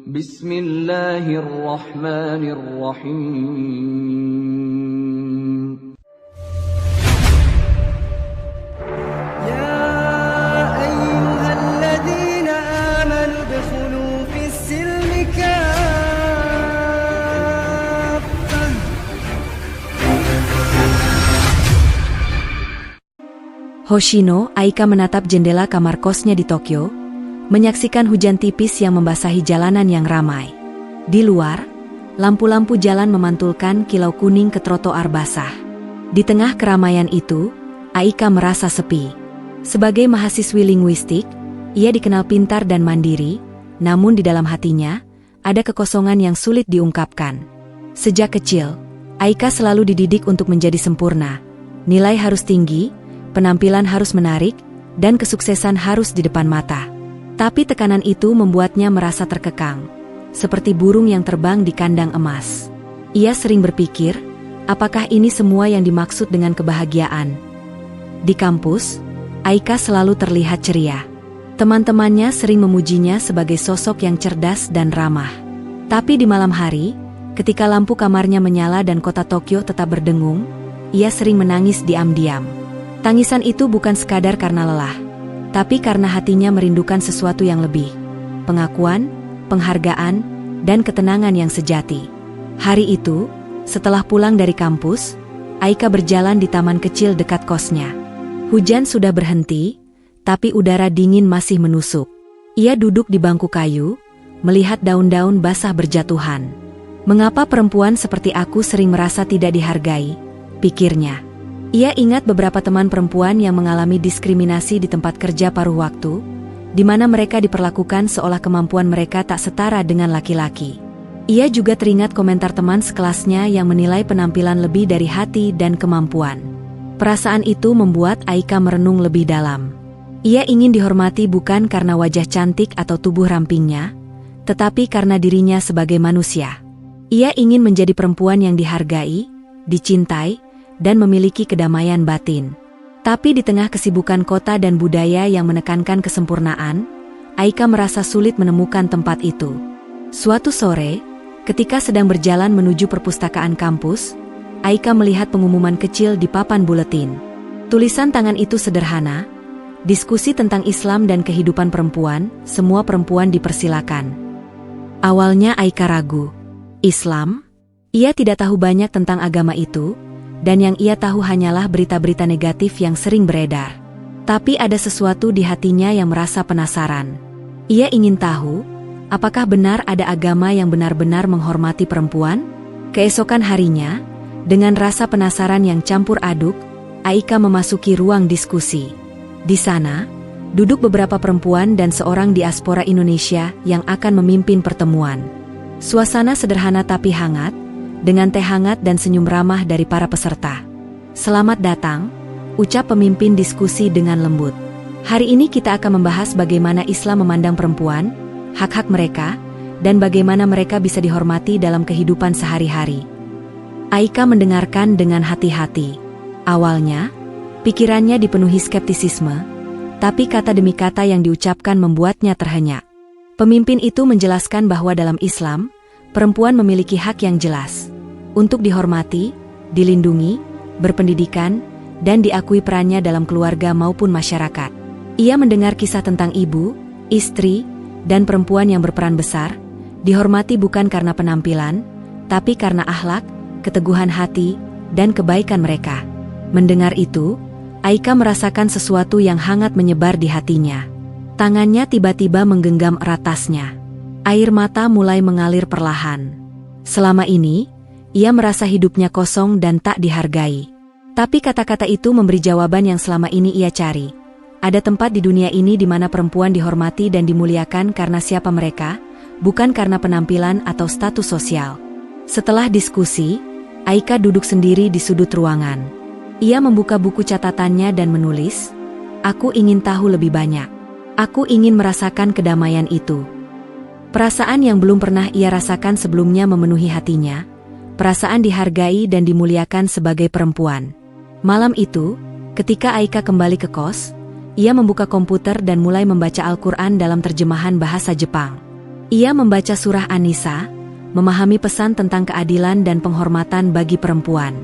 Bismillahirrahmanirrahim. يا أيها الذين آمنوا ادخلوا في السلم كافة. Hoshino, Aika menatap jendela kamar kosnya di Tokyo, menyaksikan hujan tipis yang membasahi jalanan yang ramai. Di luar, lampu-lampu jalan memantulkan kilau kuning ke trotoar basah. Di tengah keramaian itu, Aika merasa sepi. Sebagai mahasiswi linguistik, ia dikenal pintar dan mandiri, namun di dalam hatinya, ada kekosongan yang sulit diungkapkan. Sejak kecil, Aika selalu dididik untuk menjadi sempurna. Nilai harus tinggi, penampilan harus menarik, dan kesuksesan harus di depan mata. Tapi tekanan itu membuatnya merasa terkekang, seperti burung yang terbang di kandang emas. Ia sering berpikir, apakah ini semua yang dimaksud dengan kebahagiaan? Di kampus, Aika selalu terlihat ceria. Teman-temannya sering memujinya sebagai sosok yang cerdas dan ramah. Tapi di malam hari, ketika lampu kamarnya menyala dan kota Tokyo tetap berdengung, ia sering menangis diam-diam. Tangisan itu bukan sekadar karena lelah, tapi karena hatinya merindukan sesuatu yang lebih. Pengakuan, penghargaan, dan ketenangan yang sejati. Hari itu, setelah pulang dari kampus, Aika berjalan di taman kecil dekat kosnya. Hujan sudah berhenti, tapi udara dingin masih menusuk. Ia duduk di bangku kayu, melihat daun-daun basah berjatuhan. Mengapa perempuan seperti aku sering merasa tidak dihargai? Pikirnya. Ia ingat beberapa teman perempuan yang mengalami diskriminasi di tempat kerja paruh waktu, di mana mereka diperlakukan seolah kemampuan mereka tak setara dengan laki-laki. Ia juga teringat komentar teman sekelasnya yang menilai penampilan lebih dari hati dan kemampuan. Perasaan itu membuat Aika merenung lebih dalam. Ia ingin dihormati bukan karena wajah cantik atau tubuh rampingnya, tetapi karena dirinya sebagai manusia. Ia ingin menjadi perempuan yang dihargai, dicintai, dan memiliki kedamaian batin. Tapi di tengah kesibukan kota dan budaya yang menekankan kesempurnaan, Aika merasa sulit menemukan tempat itu. Suatu sore, ketika sedang berjalan menuju perpustakaan kampus, Aika melihat pengumuman kecil di papan buletin. Tulisan tangan itu sederhana, diskusi tentang Islam dan kehidupan perempuan, semua perempuan dipersilakan. Awalnya Aika ragu. Islam? Ia tidak tahu banyak tentang agama itu, dan yang ia tahu hanyalah berita-berita negatif yang sering beredar. Tapi ada sesuatu di hatinya yang merasa penasaran. Ia ingin tahu, apakah benar ada agama yang benar-benar menghormati perempuan? Keesokan harinya, dengan rasa penasaran yang campur aduk, Aika memasuki ruang diskusi. Di sana, duduk beberapa perempuan dan seorang diaspora Indonesia yang akan memimpin pertemuan. Suasana sederhana tapi hangat, dengan teh hangat dan senyum ramah dari para peserta. Selamat datang, ucap pemimpin diskusi dengan lembut. Hari ini kita akan membahas bagaimana Islam memandang perempuan, hak-hak mereka, dan bagaimana mereka bisa dihormati dalam kehidupan sehari-hari. Aika mendengarkan dengan hati-hati. Awalnya, pikirannya dipenuhi skeptisisme, tapi kata demi kata yang diucapkan membuatnya terhenyak. Pemimpin itu menjelaskan bahwa dalam Islam, perempuan memiliki hak yang jelas untuk dihormati, dilindungi, berpendidikan, dan diakui perannya dalam keluarga maupun masyarakat. Ia mendengar kisah tentang ibu, istri, dan perempuan yang berperan besar, dihormati bukan karena penampilan, tapi karena akhlak, keteguhan hati, dan kebaikan mereka. Mendengar itu, Aika merasakan sesuatu yang hangat menyebar di hatinya. Tangannya tiba-tiba menggenggam erat tasnya. Air mata mulai mengalir perlahan. Selama ini, ia merasa hidupnya kosong dan tak dihargai. Tapi kata-kata itu memberi jawaban yang selama ini ia cari. Ada tempat di dunia ini di mana perempuan dihormati dan dimuliakan karena siapa mereka, bukan karena penampilan atau status sosial. Setelah diskusi, Aika duduk sendiri di sudut ruangan. Ia membuka buku catatannya dan menulis, "Aku ingin tahu lebih banyak. Aku ingin merasakan kedamaian itu." Perasaan yang belum pernah ia rasakan sebelumnya memenuhi hatinya, perasaan dihargai dan dimuliakan sebagai perempuan. Malam itu, ketika Aika kembali ke kos, ia membuka komputer dan mulai membaca Al-Quran dalam terjemahan bahasa Jepang. Ia membaca surah An-Nisa, memahami pesan tentang keadilan dan penghormatan bagi perempuan.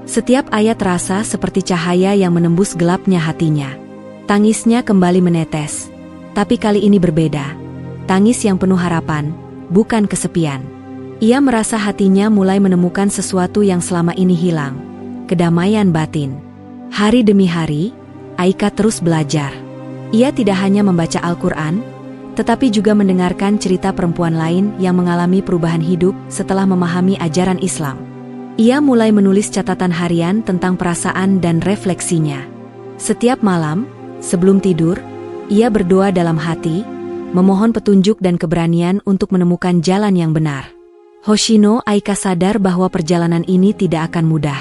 Setiap ayat terasa seperti cahaya yang menembus gelapnya hatinya. Tangisnya kembali menetes. Tapi kali ini berbeda. Tangis yang penuh harapan, bukan kesepian. Ia merasa hatinya mulai menemukan sesuatu yang selama ini hilang. Kedamaian batin. Hari demi hari, Aika terus belajar. Ia tidak hanya membaca Al-Quran, tetapi juga mendengarkan cerita perempuan lain yang mengalami perubahan hidup setelah memahami ajaran Islam. Ia mulai menulis catatan harian tentang perasaan dan refleksinya. Setiap malam, sebelum tidur, ia berdoa dalam hati, memohon petunjuk dan keberanian untuk menemukan jalan yang benar. Hoshino Aika sadar bahwa perjalanan ini tidak akan mudah.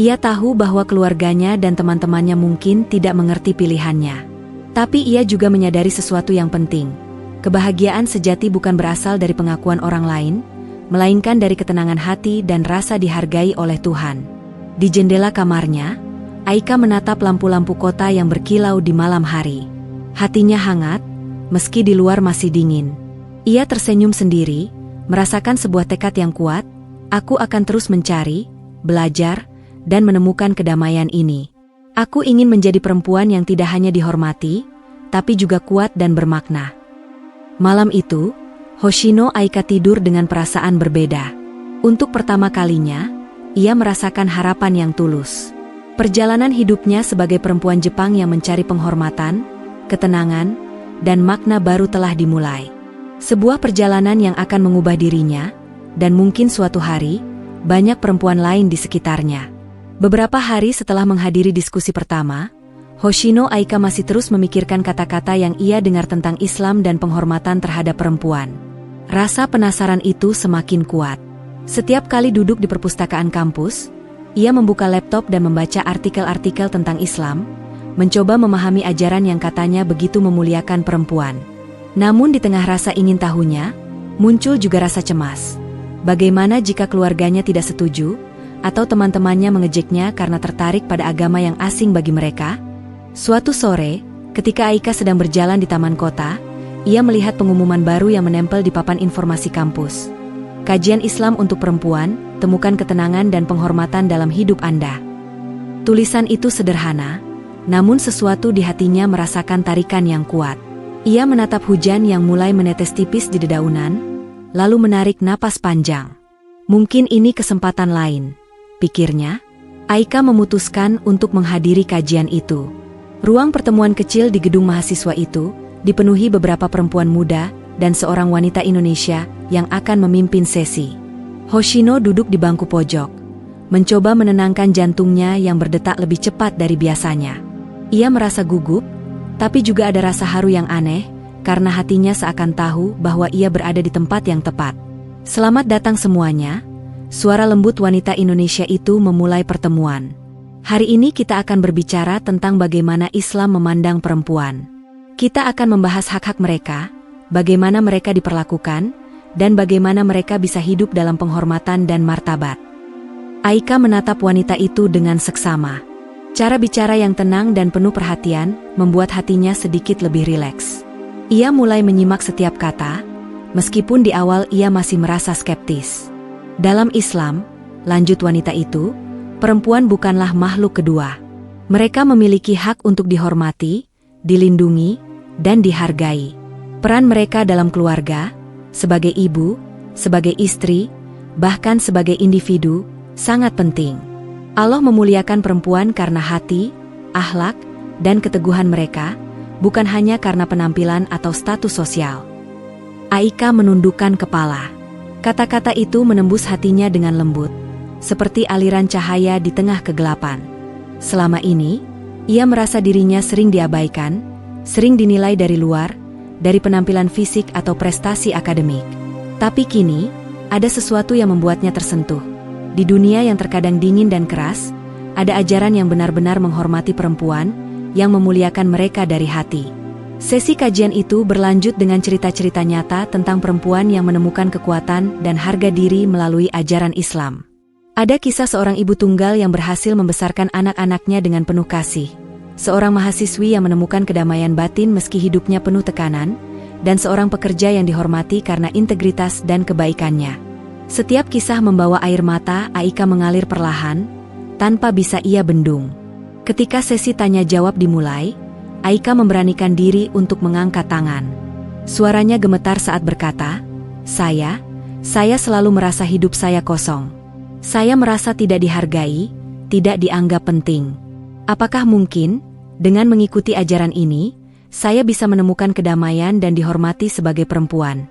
Ia tahu bahwa keluarganya dan teman-temannya mungkin tidak mengerti pilihannya. Tapi ia juga menyadari sesuatu yang penting. Kebahagiaan sejati bukan berasal dari pengakuan orang lain, melainkan dari ketenangan hati dan rasa dihargai oleh Tuhan. Di jendela kamarnya, Aika menatap lampu-lampu kota yang berkilau di malam hari. Hatinya hangat, meski di luar masih dingin. Ia tersenyum sendiri, merasakan sebuah tekad yang kuat. Aku akan terus mencari, belajar, dan menemukan kedamaian ini. Aku ingin menjadi perempuan yang tidak hanya dihormati, tapi juga kuat dan bermakna. Malam itu, Hoshino Aika tidur dengan perasaan berbeda. Untuk pertama kalinya, ia merasakan harapan yang tulus. Perjalanan hidupnya sebagai perempuan Jepang yang mencari penghormatan, ketenangan, dan makna baru telah dimulai. Sebuah perjalanan yang akan mengubah dirinya, dan mungkin suatu hari, banyak perempuan lain di sekitarnya. Beberapa hari setelah menghadiri diskusi pertama, Hoshino Aika masih terus memikirkan kata-kata yang ia dengar tentang Islam dan penghormatan terhadap perempuan. Rasa penasaran itu semakin kuat. Setiap kali duduk di perpustakaan kampus, ia membuka laptop dan membaca artikel-artikel tentang Islam, mencoba memahami ajaran yang katanya begitu memuliakan perempuan. Namun di tengah rasa ingin tahunya, muncul juga rasa cemas. Bagaimana jika keluarganya tidak setuju, atau teman-temannya mengejeknya karena tertarik pada agama yang asing bagi mereka? Suatu sore, ketika Aika sedang berjalan di taman kota, ia melihat pengumuman baru yang menempel di papan informasi kampus. Kajian Islam untuk perempuan, temukan ketenangan dan penghormatan dalam hidup Anda. Tulisan itu sederhana, namun sesuatu di hatinya merasakan tarikan yang kuat. Ia menatap hujan yang mulai menetes tipis di dedaunan, lalu menarik napas panjang. Mungkin ini kesempatan lain, pikirnya. Aika memutuskan untuk menghadiri kajian itu. Ruang pertemuan kecil di gedung mahasiswa itu dipenuhi beberapa perempuan muda dan seorang wanita Indonesia yang akan memimpin sesi. Hoshino duduk di bangku pojok, mencoba menenangkan jantungnya yang berdetak lebih cepat dari biasanya. Ia merasa gugup, tapi juga ada rasa haru yang aneh, karena hatinya seakan tahu bahwa ia berada di tempat yang tepat. Selamat datang semuanya, suara lembut wanita Indonesia itu memulai pertemuan. Hari ini kita akan berbicara tentang bagaimana Islam memandang perempuan. Kita akan membahas hak-hak mereka, bagaimana mereka diperlakukan, dan bagaimana mereka bisa hidup dalam penghormatan dan martabat. Aika menatap wanita itu dengan seksama. Cara bicara yang tenang dan penuh perhatian membuat hatinya sedikit lebih rileks. Ia mulai menyimak setiap kata, meskipun di awal ia masih merasa skeptis. Dalam Islam, lanjut wanita itu, perempuan bukanlah makhluk kedua. Mereka memiliki hak untuk dihormati, dilindungi, dan dihargai. Peran mereka dalam keluarga, sebagai ibu, sebagai istri, bahkan sebagai individu, sangat penting. Allah memuliakan perempuan karena hati, akhlak, dan keteguhan mereka, bukan hanya karena penampilan atau status sosial. Aika menundukkan kepala. Kata-kata itu menembus hatinya dengan lembut, seperti aliran cahaya di tengah kegelapan. Selama ini, ia merasa dirinya sering diabaikan, sering dinilai dari luar, dari penampilan fisik atau prestasi akademik. Tapi kini, ada sesuatu yang membuatnya tersentuh. Di dunia yang terkadang dingin dan keras, ada ajaran yang benar-benar menghormati perempuan, yang memuliakan mereka dari hati. Sesi kajian itu berlanjut dengan cerita-cerita nyata tentang perempuan yang menemukan kekuatan dan harga diri melalui ajaran Islam. Ada kisah seorang ibu tunggal yang berhasil membesarkan anak-anaknya dengan penuh kasih. Seorang mahasiswi yang menemukan kedamaian batin meski hidupnya penuh tekanan, dan seorang pekerja yang dihormati karena integritas dan kebaikannya. Setiap kisah membawa air mata Aika mengalir perlahan, tanpa bisa ia bendung. Ketika sesi tanya jawab dimulai, Aika memberanikan diri untuk mengangkat tangan. Suaranya gemetar saat berkata, Saya selalu merasa hidup saya kosong. Saya merasa tidak dihargai, tidak dianggap penting. Apakah mungkin, dengan mengikuti ajaran ini, saya bisa menemukan kedamaian dan dihormati sebagai perempuan?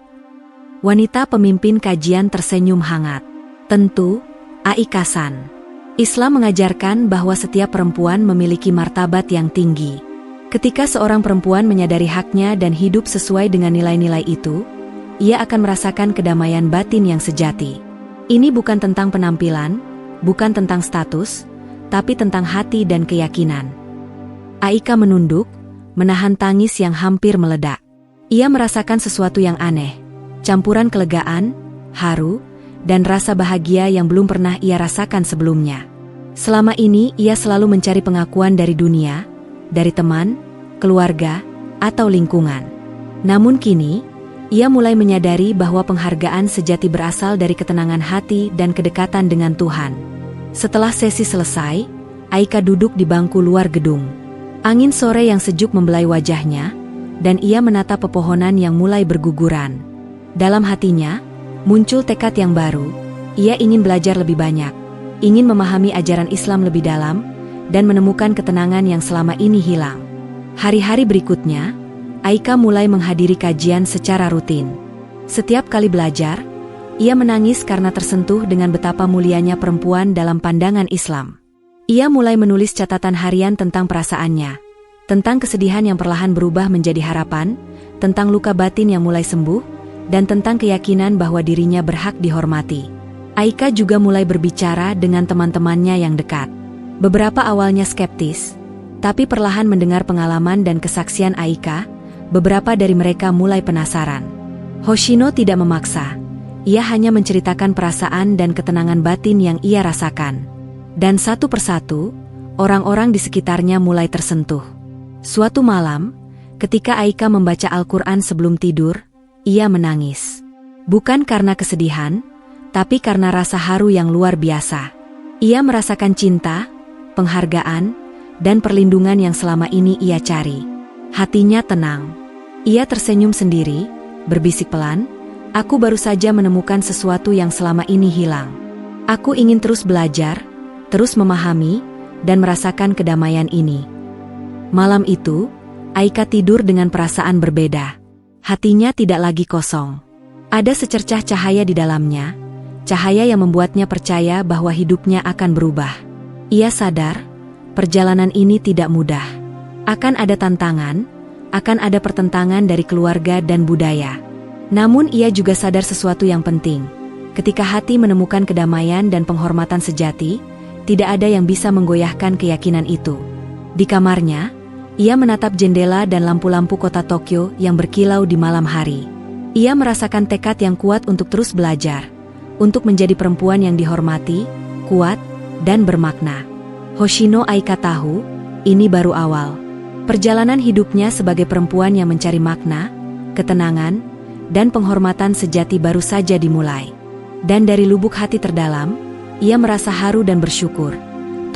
Wanita pemimpin kajian tersenyum hangat. Tentu, Aika-san. Islam mengajarkan bahwa setiap perempuan memiliki martabat yang tinggi. Ketika seorang perempuan menyadari haknya dan hidup sesuai dengan nilai-nilai itu, ia akan merasakan kedamaian batin yang sejati. Ini bukan tentang penampilan, bukan tentang status, tapi tentang hati dan keyakinan. Aika menunduk, menahan tangis yang hampir meledak. Ia merasakan sesuatu yang aneh, campuran kelegaan, haru, dan rasa bahagia yang belum pernah ia rasakan sebelumnya. Selama ini ia selalu mencari pengakuan dari dunia, dari teman, keluarga, atau lingkungan. Namun kini, ia mulai menyadari bahwa penghargaan sejati berasal dari ketenangan hati dan kedekatan dengan Tuhan. Setelah sesi selesai, Aika duduk di bangku luar gedung. Angin sore yang sejuk membelai wajahnya, dan ia menatap pepohonan yang mulai berguguran. Dalam hatinya, muncul tekad yang baru. Ia ingin belajar lebih banyak, ingin memahami ajaran Islam lebih dalam, dan menemukan ketenangan yang selama ini hilang. Hari-hari berikutnya, Aika mulai menghadiri kajian secara rutin. Setiap kali belajar, ia menangis karena tersentuh dengan betapa mulianya perempuan dalam pandangan Islam. Ia mulai menulis catatan harian tentang perasaannya, tentang kesedihan yang perlahan berubah menjadi harapan, tentang luka batin yang mulai sembuh, dan tentang keyakinan bahwa dirinya berhak dihormati. Aika juga mulai berbicara dengan teman-temannya yang dekat. Beberapa awalnya skeptis, tapi perlahan mendengar pengalaman dan kesaksian Aika, beberapa dari mereka mulai penasaran. Hoshino tidak memaksa, ia hanya menceritakan perasaan dan ketenangan batin yang ia rasakan. Dan satu persatu, orang-orang di sekitarnya mulai tersentuh. Suatu malam, ketika Aika membaca Al-Quran sebelum tidur, ia menangis. Bukan karena kesedihan, tapi karena rasa haru yang luar biasa. Ia merasakan cinta, penghargaan, dan perlindungan yang selama ini ia cari. Hatinya tenang. Ia tersenyum sendiri, berbisik pelan, "Aku baru saja menemukan sesuatu yang selama ini hilang. Aku ingin terus belajar, terus memahami, dan merasakan kedamaian ini." Malam itu, Aika tidur dengan perasaan berbeda. Hatinya tidak lagi kosong. Ada secercah cahaya di dalamnya, cahaya yang membuatnya percaya bahwa hidupnya akan berubah. Ia sadar, perjalanan ini tidak mudah. Akan ada tantangan, akan ada pertentangan dari keluarga dan budaya. Namun ia juga sadar sesuatu yang penting. Ketika hati menemukan kedamaian dan penghormatan sejati, tidak ada yang bisa menggoyahkan keyakinan itu. Di kamarnya, ia menatap jendela dan lampu-lampu kota Tokyo yang berkilau di malam hari. Ia merasakan tekad yang kuat untuk terus belajar, untuk menjadi perempuan yang dihormati, kuat, dan bermakna. Hoshino Aika tahu, ini baru awal. Perjalanan hidupnya sebagai perempuan yang mencari makna, ketenangan, dan penghormatan sejati baru saja dimulai. Dan dari lubuk hati terdalam, ia merasa haru dan bersyukur.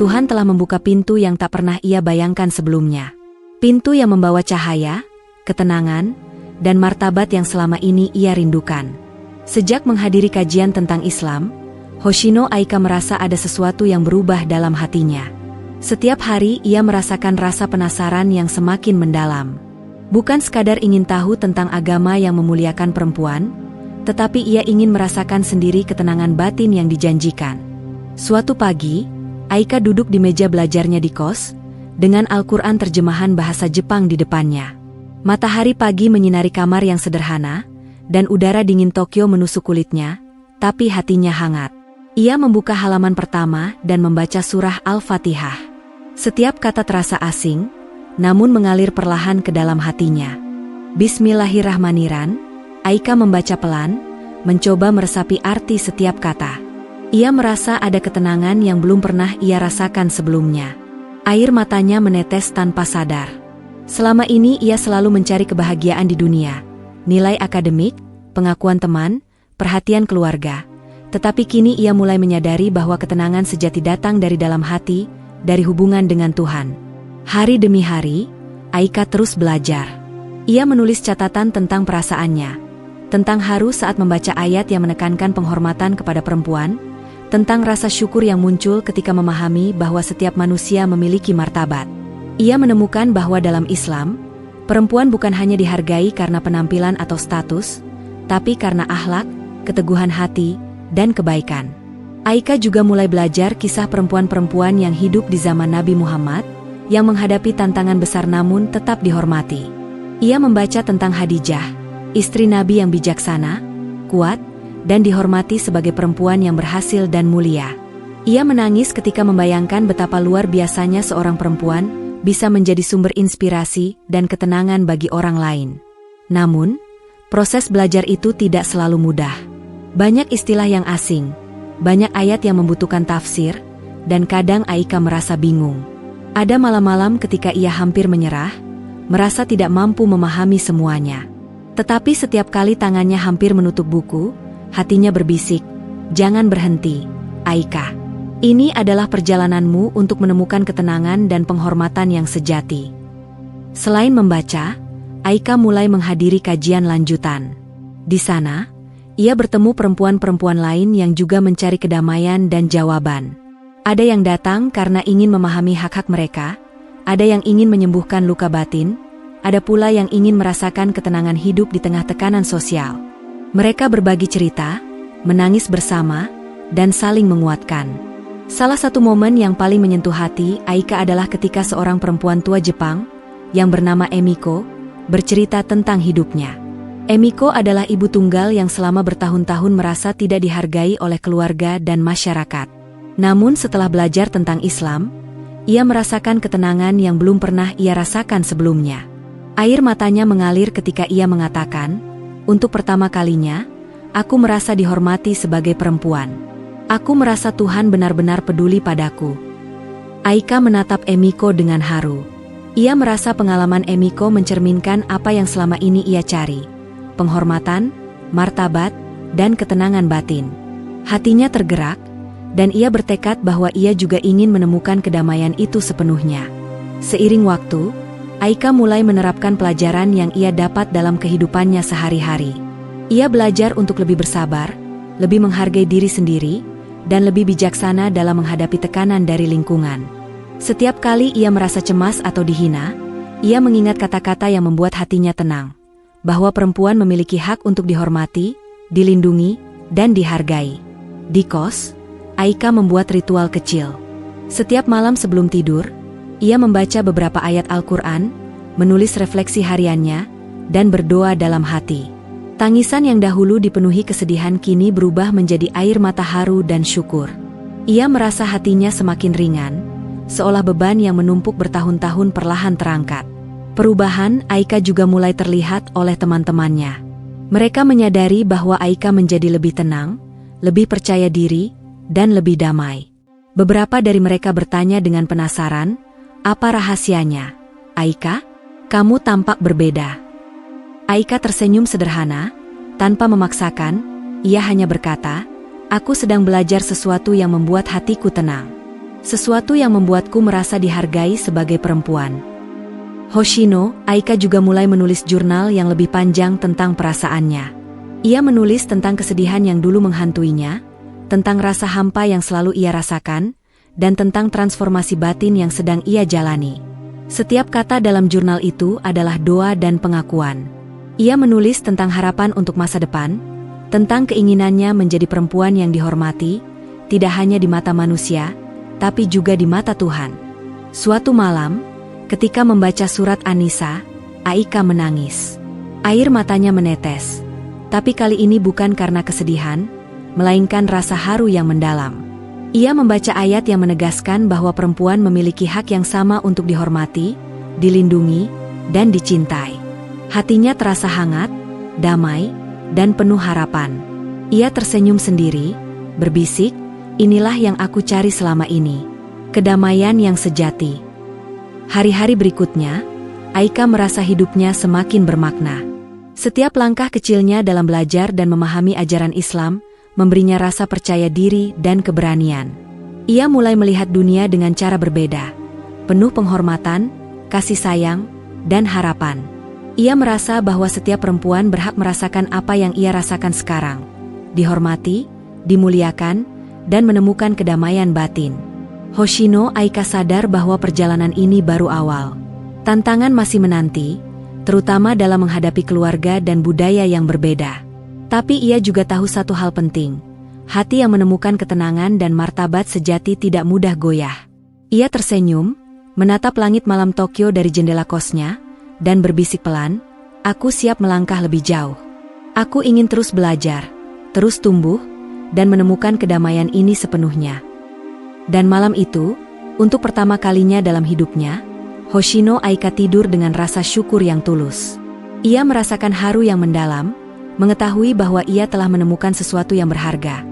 Tuhan telah membuka pintu yang tak pernah ia bayangkan sebelumnya. Pintu yang membawa cahaya, ketenangan, dan martabat yang selama ini ia rindukan. Sejak menghadiri kajian tentang Islam, Hoshino Aika merasa ada sesuatu yang berubah dalam hatinya. Setiap hari ia merasakan rasa penasaran yang semakin mendalam. Bukan sekadar ingin tahu tentang agama yang memuliakan perempuan, tetapi ia ingin merasakan sendiri ketenangan batin yang dijanjikan. Suatu pagi, Aika duduk di meja belajarnya di kos, dengan Al-Quran terjemahan bahasa Jepang di depannya. Matahari pagi menyinari kamar yang sederhana, dan udara dingin Tokyo menusuk kulitnya, tapi hatinya hangat. Ia membuka halaman pertama dan membaca surah Al-Fatihah. Setiap kata terasa asing, namun mengalir perlahan ke dalam hatinya. Bismillahirrahmanirrahim, Aika membaca pelan, mencoba meresapi arti setiap kata. Ia merasa ada ketenangan yang belum pernah ia rasakan sebelumnya. Air matanya menetes tanpa sadar. Selama ini ia selalu mencari kebahagiaan di dunia, nilai akademik, pengakuan teman, perhatian keluarga. Tetapi kini ia mulai menyadari bahwa ketenangan sejati datang dari dalam hati, dari hubungan dengan Tuhan. Hari demi hari, Aika terus belajar. Ia menulis catatan tentang perasaannya, tentang haru saat membaca ayat yang menekankan penghormatan kepada perempuan, tentang rasa syukur yang muncul ketika memahami bahwa setiap manusia memiliki martabat. Ia menemukan bahwa dalam Islam, perempuan bukan hanya dihargai karena penampilan atau status, tapi karena akhlak, keteguhan hati, dan kebaikan. Aika juga mulai belajar kisah perempuan-perempuan yang hidup di zaman Nabi Muhammad, yang menghadapi tantangan besar namun tetap dihormati. Ia membaca tentang Khadijah, istri Nabi yang bijaksana, kuat, dan dihormati sebagai perempuan yang berhasil dan mulia. Ia menangis ketika membayangkan betapa luar biasanya seorang perempuan bisa menjadi sumber inspirasi dan ketenangan bagi orang lain. Namun, proses belajar itu tidak selalu mudah. Banyak istilah yang asing, banyak ayat yang membutuhkan tafsir, dan kadang Aika merasa bingung. Ada malam-malam ketika ia hampir menyerah, merasa tidak mampu memahami semuanya. Tetapi setiap kali tangannya hampir menutup buku, hatinya berbisik, "Jangan berhenti, Aika. Ini adalah perjalananmu untuk menemukan ketenangan dan penghormatan yang sejati." Selain membaca, Aika mulai menghadiri kajian lanjutan. Di sana, ia bertemu perempuan-perempuan lain yang juga mencari kedamaian dan jawaban. Ada yang datang karena ingin memahami hak-hak mereka, ada yang ingin menyembuhkan luka batin, ada pula yang ingin merasakan ketenangan hidup di tengah tekanan sosial. Mereka berbagi cerita, menangis bersama, dan saling menguatkan. Salah satu momen yang paling menyentuh hati Aika adalah ketika seorang perempuan tua Jepang, yang bernama Emiko, bercerita tentang hidupnya. Emiko adalah ibu tunggal yang selama bertahun-tahun merasa tidak dihargai oleh keluarga dan masyarakat. Namun setelah belajar tentang Islam, ia merasakan ketenangan yang belum pernah ia rasakan sebelumnya. Air matanya mengalir ketika ia mengatakan, "Untuk pertama kalinya, aku merasa dihormati sebagai perempuan. Aku merasa Tuhan benar-benar peduli padaku." Aika menatap Emiko dengan haru. Ia merasa pengalaman Emiko mencerminkan apa yang selama ini ia cari. Penghormatan, martabat, dan ketenangan batin. Hatinya tergerak, dan ia bertekad bahwa ia juga ingin menemukan kedamaian itu sepenuhnya. Seiring waktu, Aika mulai menerapkan pelajaran yang ia dapat dalam kehidupannya sehari-hari. Ia belajar untuk lebih bersabar, lebih menghargai diri sendiri, dan lebih bijaksana dalam menghadapi tekanan dari lingkungan. Setiap kali ia merasa cemas atau dihina, ia mengingat kata-kata yang membuat hatinya tenang. Bahwa perempuan memiliki hak untuk dihormati, dilindungi, dan dihargai. Di kos, Aika membuat ritual kecil. Setiap malam sebelum tidur, ia membaca beberapa ayat Al-Quran, menulis refleksi hariannya, dan berdoa dalam hati. Tangisan yang dahulu dipenuhi kesedihan kini berubah menjadi air mata haru dan syukur. Ia merasa hatinya semakin ringan, seolah beban yang menumpuk bertahun-tahun perlahan terangkat. Perubahan Aika juga mulai terlihat oleh teman-temannya. Mereka menyadari bahwa Aika menjadi lebih tenang, lebih percaya diri, dan lebih damai. Beberapa dari mereka bertanya dengan penasaran, "Apa rahasianya? Aika, kamu tampak berbeda." Aika tersenyum sederhana, tanpa memaksakan, ia hanya berkata, "Aku sedang belajar sesuatu yang membuat hatiku tenang. Sesuatu yang membuatku merasa dihargai sebagai perempuan." Hoshino, Aika juga mulai menulis jurnal yang lebih panjang tentang perasaannya. Ia menulis tentang kesedihan yang dulu menghantuinya, tentang rasa hampa yang selalu ia rasakan, dan tentang transformasi batin yang sedang ia jalani. Setiap kata dalam jurnal itu adalah doa dan pengakuan. Ia menulis tentang harapan untuk masa depan, tentang keinginannya menjadi perempuan yang dihormati, tidak hanya di mata manusia, tapi juga di mata Tuhan. Suatu malam, ketika membaca surat An-Nisa, Aika menangis. Air matanya menetes. Tapi kali ini bukan karena kesedihan, melainkan rasa haru yang mendalam. Ia membaca ayat yang menegaskan bahwa perempuan memiliki hak yang sama untuk dihormati, dilindungi, dan dicintai. Hatinya terasa hangat, damai, dan penuh harapan. Ia tersenyum sendiri, berbisik, "Inilah yang aku cari selama ini. Kedamaian yang sejati." Hari-hari berikutnya, Aika merasa hidupnya semakin bermakna. Setiap langkah kecilnya dalam belajar dan memahami ajaran Islam memberinya rasa percaya diri dan keberanian. Ia mulai melihat dunia dengan cara berbeda, penuh penghormatan, kasih sayang, dan harapan. Ia merasa bahwa setiap perempuan berhak merasakan apa yang ia rasakan sekarang, dihormati, dimuliakan, dan menemukan kedamaian batin. Hoshino Aika sadar bahwa perjalanan ini baru awal. Tantangan masih menanti, terutama dalam menghadapi keluarga dan budaya yang berbeda. Tapi ia juga tahu satu hal penting, hati yang menemukan ketenangan dan martabat sejati tidak mudah goyah. Ia tersenyum, menatap langit malam Tokyo dari jendela kosnya, dan berbisik pelan, "Aku siap melangkah lebih jauh. Aku ingin terus belajar, terus tumbuh, dan menemukan kedamaian ini sepenuhnya." Dan malam itu, untuk pertama kalinya dalam hidupnya, Hoshino Aika tidur dengan rasa syukur yang tulus. Ia merasakan haru yang mendalam, mengetahui bahwa ia telah menemukan sesuatu yang berharga.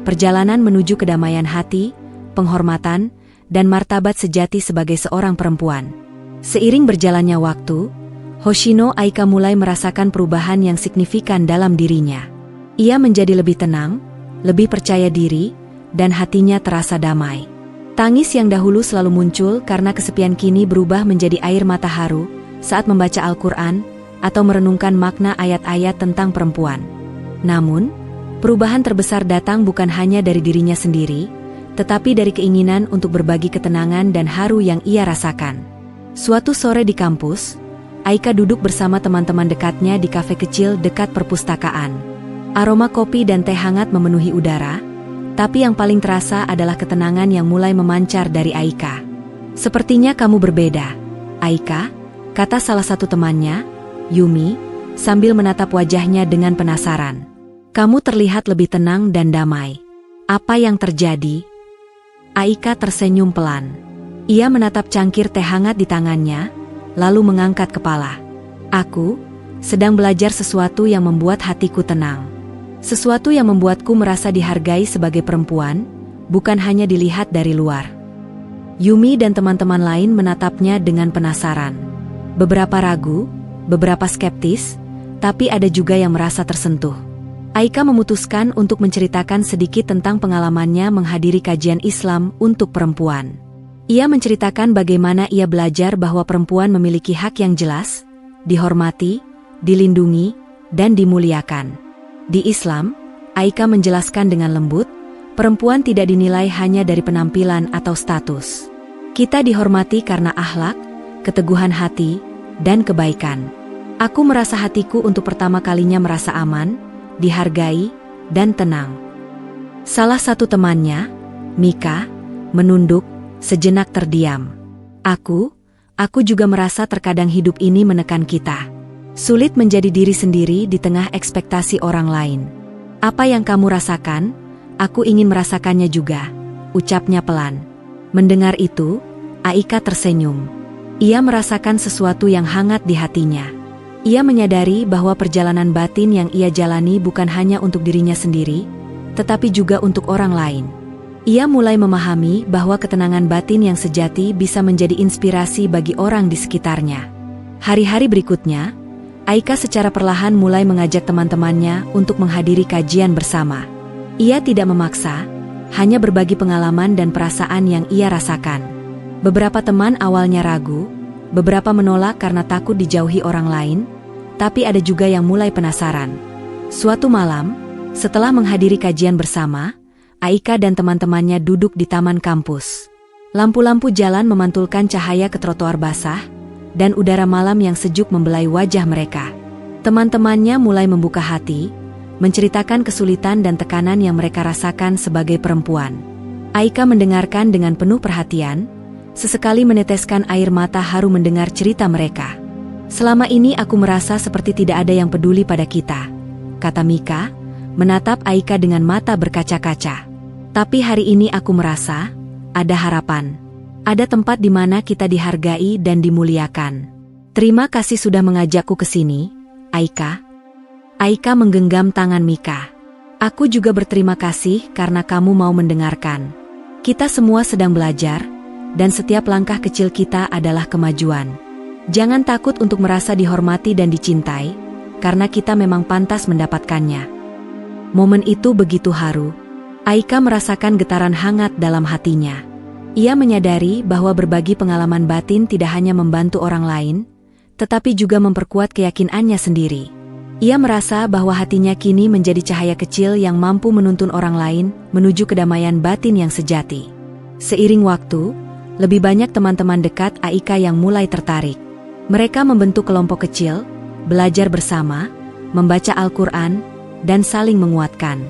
Perjalanan menuju kedamaian hati, penghormatan, dan martabat sejati sebagai seorang perempuan. Seiring berjalannya waktu, Hoshino Aika mulai merasakan perubahan yang signifikan dalam dirinya. Ia menjadi lebih tenang, lebih percaya diri, dan hatinya terasa damai. Tangis yang dahulu selalu muncul karena kesepian kini berubah menjadi air mata haru saat membaca Al-Quran atau merenungkan makna ayat-ayat tentang perempuan. Namun, perubahan terbesar datang bukan hanya dari dirinya sendiri, tetapi dari keinginan untuk berbagi ketenangan dan haru yang ia rasakan. Suatu sore di kampus, Aika duduk bersama teman-teman dekatnya di kafe kecil dekat perpustakaan. Aroma kopi dan teh hangat memenuhi udara, tapi yang paling terasa adalah ketenangan yang mulai memancar dari Aika. "Sepertinya kamu berbeda, Aika," kata salah satu temannya, Yumi, sambil menatap wajahnya dengan penasaran. "Kamu terlihat lebih tenang dan damai. Apa yang terjadi?" Aika tersenyum pelan. Ia menatap cangkir teh hangat di tangannya, lalu mengangkat kepala. "Aku sedang belajar sesuatu yang membuat hatiku tenang. Sesuatu yang membuatku merasa dihargai sebagai perempuan, bukan hanya dilihat dari luar." Yumi dan teman-teman lain menatapnya dengan penasaran. Beberapa ragu, beberapa skeptis, tapi ada juga yang merasa tersentuh. Aika memutuskan untuk menceritakan sedikit tentang pengalamannya menghadiri kajian Islam untuk perempuan. Ia menceritakan bagaimana ia belajar bahwa perempuan memiliki hak yang jelas, dihormati, dilindungi, dan dimuliakan. Di Islam, Aika menjelaskan dengan lembut, perempuan tidak dinilai hanya dari penampilan atau status. Kita dihormati karena akhlak, keteguhan hati, dan kebaikan. "Aku merasa hatiku untuk pertama kalinya merasa aman, dihargai, dan tenang." Salah satu temannya, Mika, menunduk, sejenak terdiam. Aku juga merasa terkadang hidup ini menekan kita. Sulit menjadi diri sendiri di tengah ekspektasi orang lain. "Apa yang kamu rasakan, aku ingin merasakannya juga," ucapnya pelan. Mendengar itu, Aika tersenyum. Ia merasakan sesuatu yang hangat di hatinya. Ia menyadari bahwa perjalanan batin yang ia jalani bukan hanya untuk dirinya sendiri, tetapi juga untuk orang lain. Ia mulai memahami bahwa ketenangan batin yang sejati bisa menjadi inspirasi bagi orang di sekitarnya. Hari-hari berikutnya, Aika secara perlahan mulai mengajak teman-temannya untuk menghadiri kajian bersama. Ia tidak memaksa, hanya berbagi pengalaman dan perasaan yang ia rasakan. Beberapa teman awalnya ragu, beberapa menolak karena takut dijauhi orang lain, tapi ada juga yang mulai penasaran. Suatu malam, setelah menghadiri kajian bersama, Aika dan teman-temannya duduk di taman kampus. Lampu-lampu jalan memantulkan cahaya ke trotoar basah, dan udara malam yang sejuk membelai wajah mereka. Teman-temannya mulai membuka hati, menceritakan kesulitan dan tekanan yang mereka rasakan sebagai perempuan. Aika mendengarkan dengan penuh perhatian, sesekali meneteskan air mata haru mendengar cerita mereka. "Selama ini aku merasa seperti tidak ada yang peduli pada kita," kata Mika, menatap Aika dengan mata berkaca-kaca. "Tapi hari ini aku merasa ada harapan. Ada tempat di mana kita dihargai dan dimuliakan. Terima kasih sudah mengajakku ke sini, Aika." Aika menggenggam tangan Mika. "Aku juga berterima kasih karena kamu mau mendengarkan. Kita semua sedang belajar, dan setiap langkah kecil kita adalah kemajuan. Jangan takut untuk merasa dihormati dan dicintai, karena kita memang pantas mendapatkannya. Momen itu begitu haru. Aika merasakan getaran hangat dalam hatinya. Ia menyadari bahwa berbagi pengalaman batin tidak hanya membantu orang lain, tetapi juga memperkuat keyakinannya sendiri. Ia merasa bahwa hatinya kini menjadi cahaya kecil yang mampu menuntun orang lain menuju kedamaian batin yang sejati. Seiring waktu, lebih banyak teman-teman dekat Aika yang mulai tertarik. Mereka membentuk kelompok kecil, belajar bersama, membaca Al-Quran, dan saling menguatkan.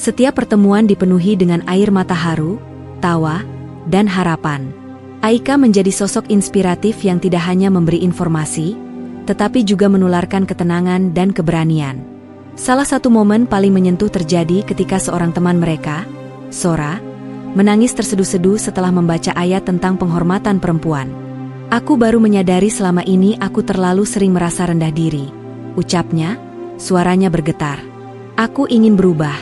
Setiap pertemuan dipenuhi dengan air mata haru, tawa, dan harapan. Aika menjadi sosok inspiratif yang tidak hanya memberi informasi, tetapi juga menularkan ketenangan dan keberanian. Salah satu momen paling menyentuh terjadi ketika seorang teman mereka, Sora, menangis terseduh-seduh setelah membaca ayat tentang penghormatan perempuan. "Aku baru menyadari selama ini aku terlalu sering merasa rendah diri," ucapnya, suaranya bergetar. "Aku ingin berubah,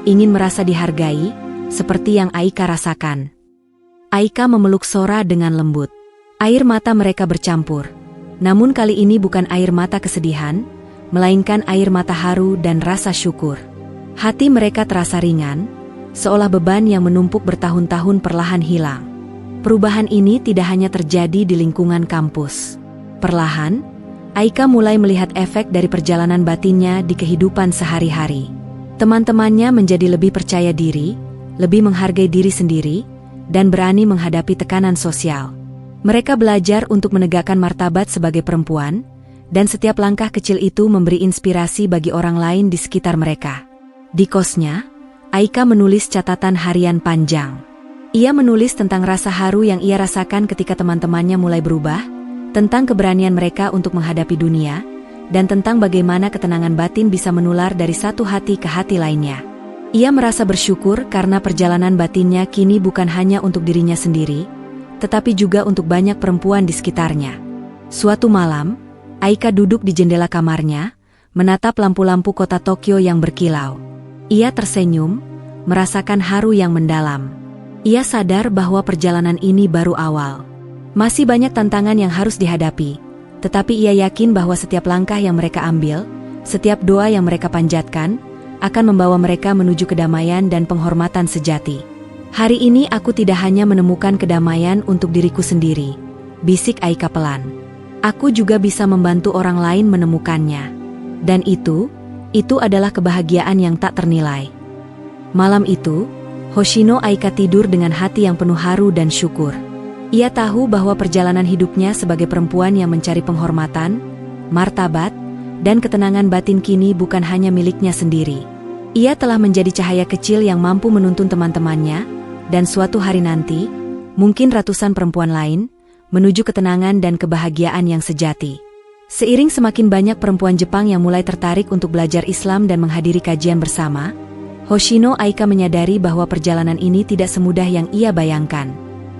ingin merasa dihargai, seperti yang Aika rasakan." Aika memeluk Sora dengan lembut. Air mata mereka bercampur. Namun kali ini bukan air mata kesedihan, melainkan air mata haru dan rasa syukur. Hati mereka terasa ringan, seolah beban yang menumpuk bertahun-tahun perlahan hilang. Perubahan ini tidak hanya terjadi di lingkungan kampus. Perlahan, Aika mulai melihat efek dari perjalanan batinnya di kehidupan sehari-hari. Teman-temannya menjadi lebih percaya diri, lebih menghargai diri sendiri, dan berani menghadapi tekanan sosial. Mereka belajar untuk menegakkan martabat sebagai perempuan, dan setiap langkah kecil itu memberi inspirasi bagi orang lain di sekitar mereka. Di kosnya, Aika menulis catatan harian panjang. Ia menulis tentang rasa haru yang ia rasakan ketika teman-temannya mulai berubah, tentang keberanian mereka untuk menghadapi dunia, dan tentang bagaimana ketenangan batin bisa menular dari satu hati ke hati lainnya. Ia merasa bersyukur karena perjalanan batinnya kini bukan hanya untuk dirinya sendiri, tetapi juga untuk banyak perempuan di sekitarnya. Suatu malam, Aika duduk di jendela kamarnya, menatap lampu-lampu kota Tokyo yang berkilau. Ia tersenyum, merasakan haru yang mendalam. Ia sadar bahwa perjalanan ini baru awal. Masih banyak tantangan yang harus dihadapi, tetapi ia yakin bahwa setiap langkah yang mereka ambil, setiap doa yang mereka panjatkan, akan membawa mereka menuju kedamaian dan penghormatan sejati. "Hari ini aku tidak hanya menemukan kedamaian untuk diriku sendiri," bisik Aika pelan. "Aku juga bisa membantu orang lain menemukannya. Dan itu adalah kebahagiaan yang tak ternilai." Malam itu, Hoshino Aika tidur dengan hati yang penuh haru dan syukur. Ia tahu bahwa perjalanan hidupnya sebagai perempuan yang mencari penghormatan, martabat, dan ketenangan batin kini bukan hanya miliknya sendiri. Ia telah menjadi cahaya kecil yang mampu menuntun teman-temannya, dan suatu hari nanti, mungkin ratusan perempuan lain, menuju ketenangan dan kebahagiaan yang sejati. Seiring semakin banyak perempuan Jepang yang mulai tertarik untuk belajar Islam dan menghadiri kajian bersama, Hoshino Aika menyadari bahwa perjalanan ini tidak semudah yang ia bayangkan.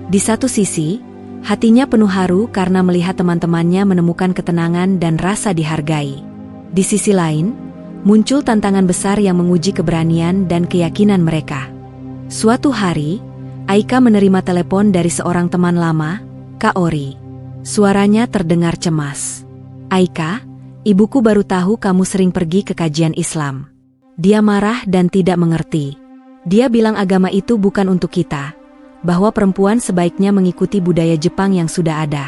Di satu sisi, hatinya penuh haru karena melihat teman-temannya menemukan ketenangan dan rasa dihargai. Di sisi lain, muncul tantangan besar yang menguji keberanian dan keyakinan mereka. Suatu hari, Aika menerima telepon dari seorang teman lama, Kaori. Suaranya terdengar cemas. "Aika, ibuku baru tahu kamu sering pergi ke kajian Islam." Dia marah dan tidak mengerti. Dia bilang agama itu bukan untuk kita, bahwa perempuan sebaiknya mengikuti budaya Jepang yang sudah ada.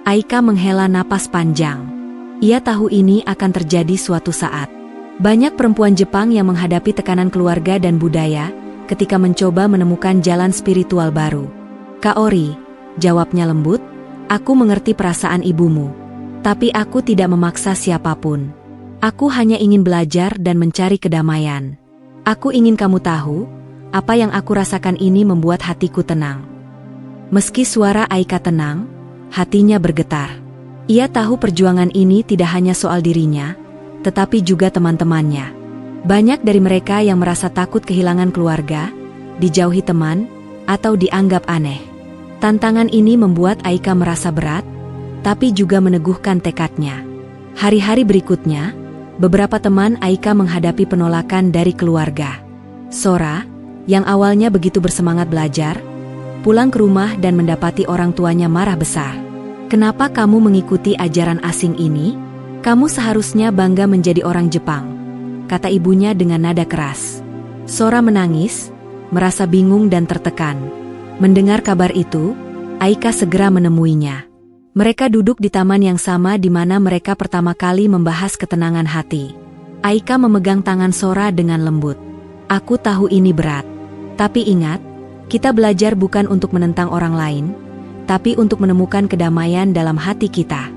Aika menghela napas panjang. Ia tahu ini akan terjadi suatu saat. Banyak perempuan Jepang yang menghadapi tekanan keluarga dan budaya ketika mencoba menemukan jalan spiritual baru. "Kaori," jawabnya lembut, "aku mengerti perasaan ibumu. Tapi aku tidak memaksa siapapun. Aku hanya ingin belajar dan mencari kedamaian. Aku ingin kamu tahu, apa yang aku rasakan ini membuat hatiku tenang." Meski suara Aika tenang, hatinya bergetar. Ia tahu perjuangan ini tidak hanya soal dirinya, tetapi juga teman-temannya. Banyak dari mereka yang merasa takut kehilangan keluarga, dijauhi teman, atau dianggap aneh. Tantangan ini membuat Aika merasa berat, tapi juga meneguhkan tekadnya. Hari-hari berikutnya, beberapa teman Aika menghadapi penolakan dari keluarga. Sora, yang awalnya begitu bersemangat belajar, pulang ke rumah dan mendapati orang tuanya marah besar. "Kenapa kamu mengikuti ajaran asing ini?" Kamu seharusnya bangga menjadi orang Jepang, kata ibunya dengan nada keras. Sora menangis, merasa bingung dan tertekan. Mendengar kabar itu, Aika segera menemuinya. Mereka duduk di taman yang sama di mana mereka pertama kali membahas ketenangan hati. Aika memegang tangan Sora dengan lembut. Aku tahu ini berat. Tapi ingat, kita belajar bukan untuk menentang orang lain, tapi untuk menemukan kedamaian dalam hati kita.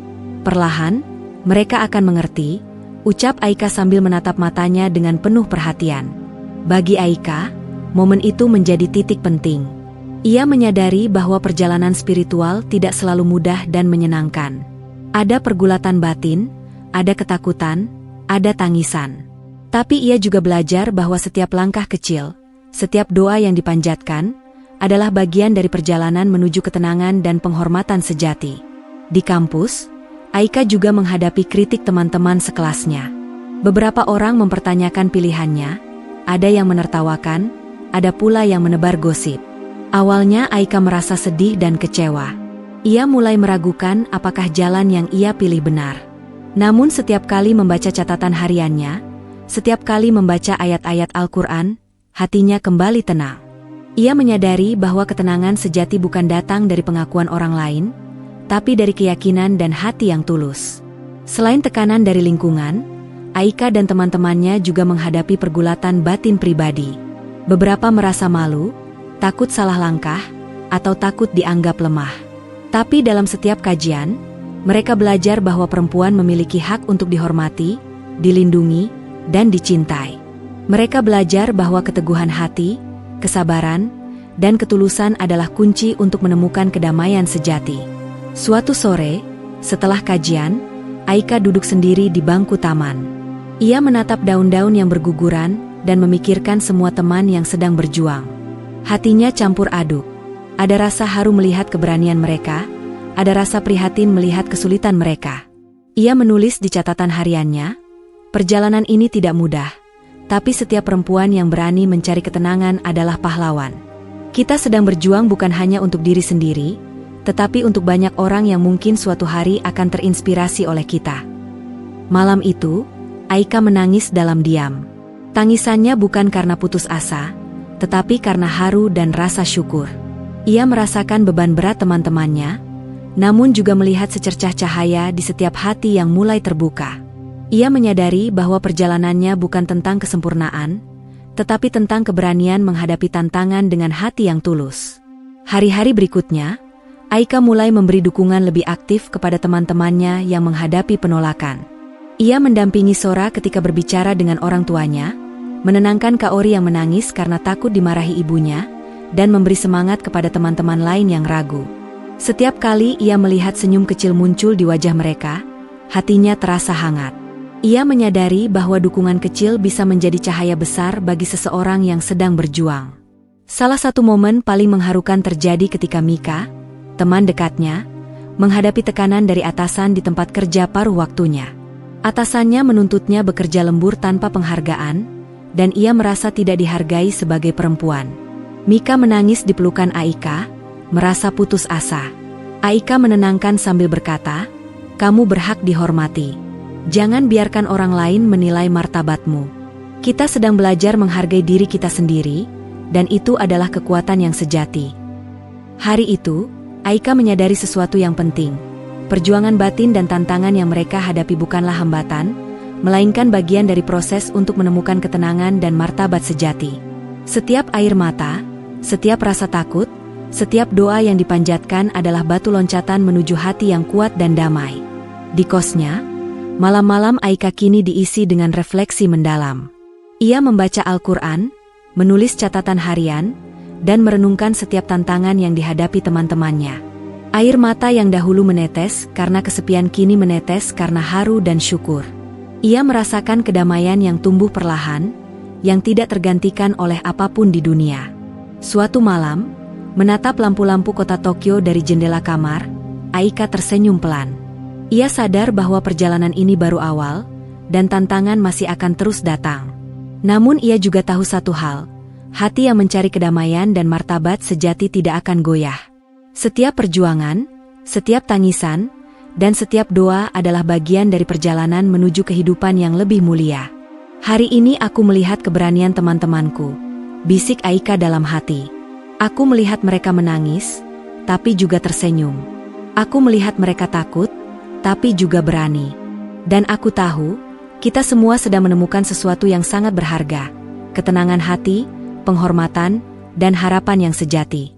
Perlahan, mereka akan mengerti, ucap Aika sambil menatap matanya dengan penuh perhatian. Bagi Aika, momen itu menjadi titik penting. Ia menyadari bahwa perjalanan spiritual tidak selalu mudah dan menyenangkan. Ada pergulatan batin, ada ketakutan, ada tangisan. Tapi ia juga belajar bahwa setiap langkah kecil, setiap doa yang dipanjatkan, adalah bagian dari perjalanan menuju ketenangan dan penghormatan sejati. Di kampus, Aika juga menghadapi kritik teman-teman sekelasnya. Beberapa orang mempertanyakan pilihannya, ada yang menertawakan, ada pula yang menebar gosip. Awalnya Aika merasa sedih dan kecewa. Ia mulai meragukan apakah jalan yang ia pilih benar. Namun setiap kali membaca catatan hariannya, setiap kali membaca ayat-ayat Al-Quran, hatinya kembali tenang. Ia menyadari bahwa ketenangan sejati bukan datang dari pengakuan orang lain, tapi dari keyakinan dan hati yang tulus. Selain tekanan dari lingkungan, Aika dan teman-temannya juga menghadapi pergulatan batin pribadi. Beberapa merasa malu, takut salah langkah, atau takut dianggap lemah. Tapi dalam setiap kajian, mereka belajar bahwa perempuan memiliki hak untuk dihormati, dilindungi, dan dicintai. Mereka belajar bahwa keteguhan hati, kesabaran, dan ketulusan adalah kunci untuk menemukan kedamaian sejati. Suatu sore, setelah kajian, Aika duduk sendiri di bangku taman. Ia menatap daun-daun yang berguguran dan memikirkan semua teman yang sedang berjuang. Hatinya campur aduk. Ada rasa haru melihat keberanian mereka, ada rasa prihatin melihat kesulitan mereka. Ia menulis di catatan hariannya, perjalanan ini tidak mudah, tapi setiap perempuan yang berani mencari ketenangan adalah pahlawan. Kita sedang berjuang bukan hanya untuk diri sendiri, tetapi untuk banyak orang yang mungkin suatu hari akan terinspirasi oleh kita. Malam itu, Aika menangis dalam diam. Tangisannya bukan karena putus asa, tetapi karena haru dan rasa syukur. Ia merasakan beban berat teman-temannya, namun juga melihat secercah cahaya di setiap hati yang mulai terbuka. Ia menyadari bahwa perjalanannya bukan tentang kesempurnaan, tetapi tentang keberanian menghadapi tantangan dengan hati yang tulus. Hari-hari berikutnya, Aika mulai memberi dukungan lebih aktif kepada teman-temannya yang menghadapi penolakan. Ia mendampingi Sora ketika berbicara dengan orang tuanya, menenangkan Kaori yang menangis karena takut dimarahi ibunya, dan memberi semangat kepada teman-teman lain yang ragu. Setiap kali ia melihat senyum kecil muncul di wajah mereka, hatinya terasa hangat. Ia menyadari bahwa dukungan kecil bisa menjadi cahaya besar bagi seseorang yang sedang berjuang. Salah satu momen paling mengharukan terjadi ketika Mika, teman dekatnya, menghadapi tekanan dari atasan di tempat kerja paruh waktunya. Atasannya menuntutnya bekerja lembur tanpa penghargaan, dan ia merasa tidak dihargai sebagai perempuan. Mika menangis di pelukan Aika, merasa putus asa. Aika menenangkan sambil berkata, "Kamu berhak dihormati. Jangan biarkan orang lain menilai martabatmu. Kita sedang belajar menghargai diri kita sendiri, dan itu adalah kekuatan yang sejati." Hari itu, Aika menyadari sesuatu yang penting. Perjuangan batin dan tantangan yang mereka hadapi bukanlah hambatan, melainkan bagian dari proses untuk menemukan ketenangan dan martabat sejati. Setiap air mata, setiap rasa takut, setiap doa yang dipanjatkan adalah batu loncatan menuju hati yang kuat dan damai. Di kosnya, malam-malam Aika kini diisi dengan refleksi mendalam. Ia membaca Al-Quran, menulis catatan harian, dan merenungkan setiap tantangan yang dihadapi teman-temannya. Air mata yang dahulu menetes karena kesepian kini menetes karena haru dan syukur. Ia merasakan kedamaian yang tumbuh perlahan, yang tidak tergantikan oleh apapun di dunia. Suatu malam, menatap lampu-lampu kota Tokyo dari jendela kamar, Aika tersenyum pelan. Ia sadar bahwa perjalanan ini baru awal, dan tantangan masih akan terus datang. Namun ia juga tahu satu hal, hati yang mencari kedamaian dan martabat sejati tidak akan goyah. Setiap perjuangan, setiap tangisan, dan setiap doa adalah bagian dari perjalanan menuju kehidupan yang lebih mulia. Hari ini aku melihat keberanian teman-temanku, bisik Aika dalam hati. Aku melihat mereka menangis, tapi juga tersenyum. Aku melihat mereka takut, tapi juga berani. Dan aku tahu, kita semua sedang menemukan sesuatu yang sangat berharga, ketenangan hati, penghormatan, dan harapan yang sejati.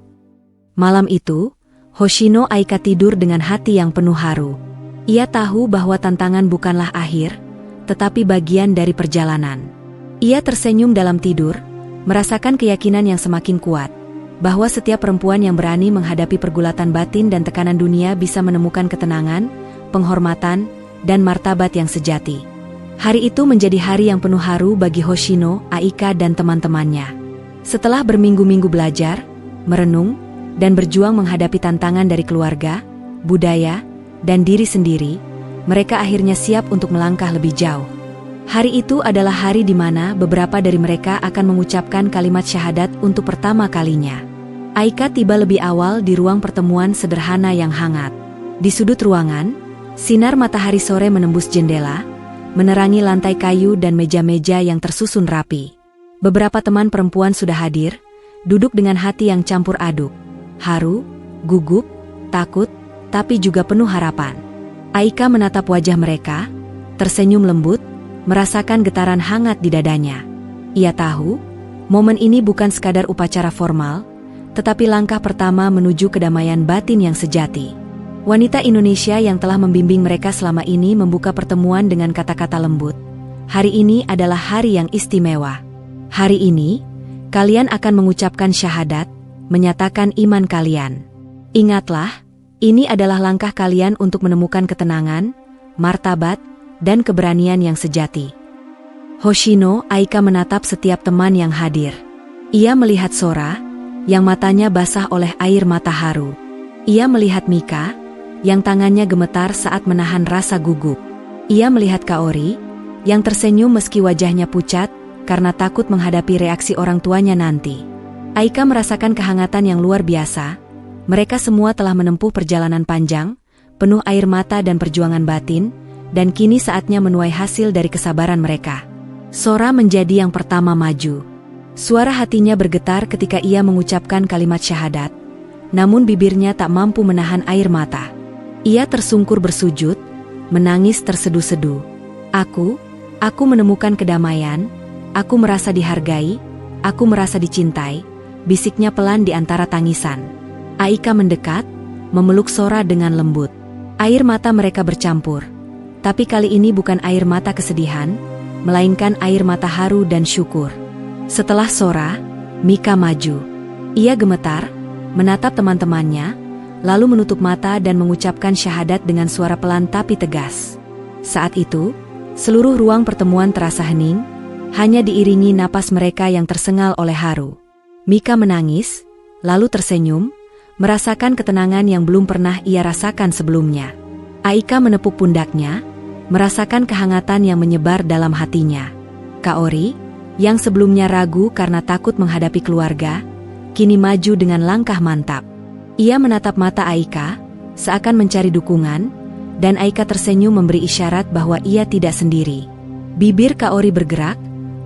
Malam itu, Hoshino Aika tidur dengan hati yang penuh haru. Ia tahu bahwa tantangan bukanlah akhir, tetapi bagian dari perjalanan. Ia tersenyum dalam tidur, merasakan keyakinan yang semakin kuat, bahwa setiap perempuan yang berani menghadapi pergulatan batin dan tekanan dunia bisa menemukan ketenangan, penghormatan, dan martabat yang sejati. Hari itu menjadi hari yang penuh haru bagi Hoshino, Aika, dan teman-temannya. Setelah berminggu-minggu belajar, merenung, dan berjuang menghadapi tantangan dari keluarga, budaya, dan diri sendiri, mereka akhirnya siap untuk melangkah lebih jauh. Hari itu adalah hari di mana beberapa dari mereka akan mengucapkan kalimat syahadat untuk pertama kalinya. Aika tiba lebih awal di ruang pertemuan sederhana yang hangat. Di sudut ruangan, sinar matahari sore menembus jendela, menerangi lantai kayu dan meja-meja yang tersusun rapi. Beberapa teman perempuan sudah hadir, duduk dengan hati yang campur aduk. Haru, gugup, takut, tapi juga penuh harapan. Aika menatap wajah mereka, tersenyum lembut, merasakan getaran hangat di dadanya. Ia tahu, momen ini bukan sekadar upacara formal, tetapi langkah pertama menuju kedamaian batin yang sejati. Wanita Indonesia yang telah membimbing mereka selama ini membuka pertemuan dengan kata-kata lembut. Hari ini adalah hari yang istimewa. Hari ini, kalian akan mengucapkan syahadat, menyatakan iman kalian. Ingatlah, ini adalah langkah kalian untuk menemukan ketenangan, martabat, dan keberanian yang sejati. Hoshino Aika menatap setiap teman yang hadir. Ia melihat Sora, yang matanya basah oleh air mata haru. Ia melihat Mika, yang tangannya gemetar saat menahan rasa gugup. Ia melihat Kaori, yang tersenyum meski wajahnya pucat, karena takut menghadapi reaksi orang tuanya nanti. Aika merasakan kehangatan yang luar biasa. Mereka semua telah menempuh perjalanan panjang, penuh air mata dan perjuangan batin, dan kini saatnya menuai hasil dari kesabaran mereka. Sora menjadi yang pertama maju. Suara hatinya bergetar ketika ia mengucapkan kalimat syahadat, namun bibirnya tak mampu menahan air mata. Ia tersungkur bersujud, menangis tersedu-sedu. Aku menemukan kedamaian, aku merasa dihargai, aku merasa dicintai, bisiknya pelan di antara tangisan. Aika mendekat, memeluk Sora dengan lembut. Air mata mereka bercampur. Tapi kali ini bukan air mata kesedihan, melainkan air mata haru dan syukur. Setelah Sora, Mika maju. Ia gemetar, menatap teman-temannya, lalu menutup mata dan mengucapkan syahadat dengan suara pelan tapi tegas. Saat itu, seluruh ruang pertemuan terasa hening, hanya diiringi napas mereka yang tersengal oleh haru. Mika menangis, lalu tersenyum, merasakan ketenangan yang belum pernah ia rasakan sebelumnya. Aika menepuk pundaknya, merasakan kehangatan yang menyebar dalam hatinya. Kaori, yang sebelumnya ragu karena takut menghadapi keluarga, kini maju dengan langkah mantap. Ia menatap mata Aika, seakan mencari dukungan, dan Aika tersenyum memberi isyarat bahwa ia tidak sendiri. Bibir Kaori bergerak,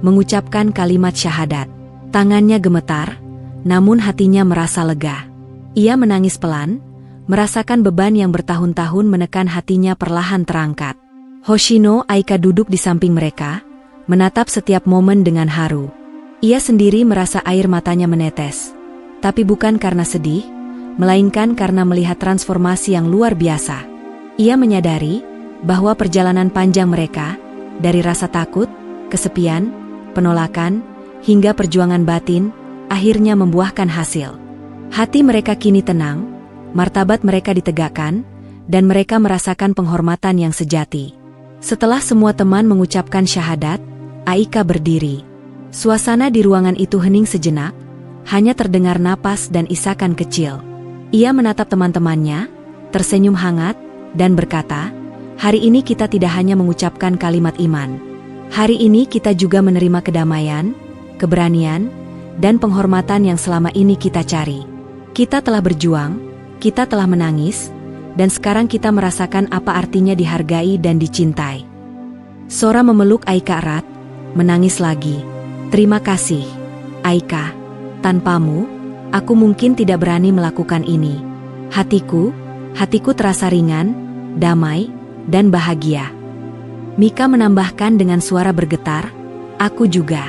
mengucapkan kalimat syahadat. Tangannya gemetar, namun hatinya merasa lega. Ia menangis pelan, merasakan beban yang bertahun-tahun menekan hatinya perlahan terangkat. Hoshino Aika duduk di samping mereka, menatap setiap momen dengan haru. Ia sendiri merasa air matanya menetes, tapi bukan karena sedih, melainkan karena melihat transformasi yang luar biasa. Ia menyadari bahwa perjalanan panjang mereka, dari rasa takut, kesepian, penolakan, hingga perjuangan batin, akhirnya membuahkan hasil. Hati mereka kini tenang, martabat mereka ditegakkan, dan mereka merasakan penghormatan yang sejati. Setelah semua teman mengucapkan syahadat, Aika berdiri. Suasana di ruangan itu hening sejenak, hanya terdengar napas dan isakan kecil. Ia menatap teman-temannya, tersenyum hangat, dan berkata, "Hari ini kita tidak hanya mengucapkan kalimat iman. Hari ini kita juga menerima kedamaian, keberanian, dan penghormatan yang selama ini kita cari. Kita telah berjuang, kita telah menangis, dan sekarang kita merasakan apa artinya dihargai dan dicintai. Sora memeluk Aika erat, menangis lagi. Terima kasih, Aika. Tanpamu, aku mungkin tidak berani melakukan ini. Hatiku terasa ringan, damai, dan bahagia. Mika menambahkan dengan suara bergetar, aku juga.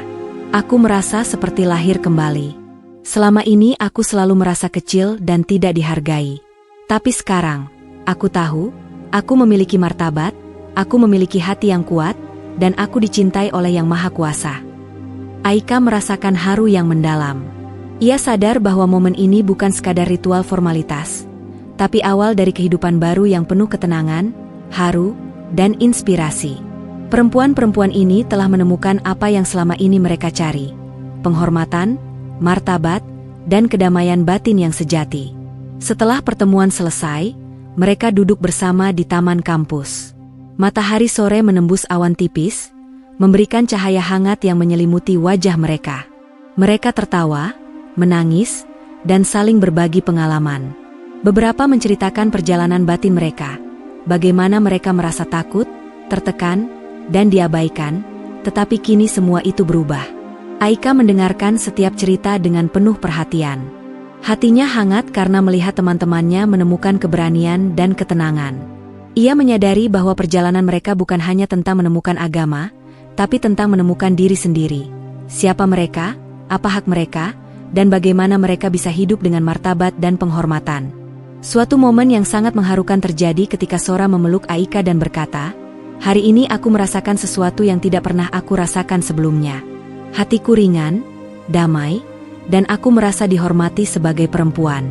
Aku merasa seperti lahir kembali. Selama ini aku selalu merasa kecil dan tidak dihargai. Tapi sekarang, aku tahu, aku memiliki martabat, aku memiliki hati yang kuat, dan aku dicintai oleh Yang Maha Kuasa. Aika merasakan haru yang mendalam. Ia sadar bahwa momen ini bukan sekadar ritual formalitas, tapi awal dari kehidupan baru yang penuh ketenangan, haru, dan inspirasi. Perempuan-perempuan ini telah menemukan apa yang selama ini mereka cari: penghormatan, martabat, dan kedamaian batin yang sejati. Setelah pertemuan selesai, mereka duduk bersama di taman kampus. Matahari sore menembus awan tipis, memberikan cahaya hangat yang menyelimuti wajah mereka. Mereka tertawa, menangis, dan saling berbagi pengalaman. Beberapa menceritakan perjalanan batin mereka, bagaimana mereka merasa takut, tertekan, dan diabaikan, tetapi kini semua itu berubah. Aika mendengarkan setiap cerita dengan penuh perhatian. Hatinya hangat karena melihat teman-temannya menemukan keberanian dan ketenangan. Ia menyadari bahwa perjalanan mereka bukan hanya tentang menemukan agama, tapi tentang menemukan diri sendiri. Siapa mereka, apa hak mereka, dan bagaimana mereka bisa hidup dengan martabat dan penghormatan. Suatu momen yang sangat mengharukan terjadi ketika Sora memeluk Aika dan berkata, "Hari ini aku merasakan sesuatu yang tidak pernah aku rasakan sebelumnya. Hatiku ringan, damai, dan aku merasa dihormati sebagai perempuan.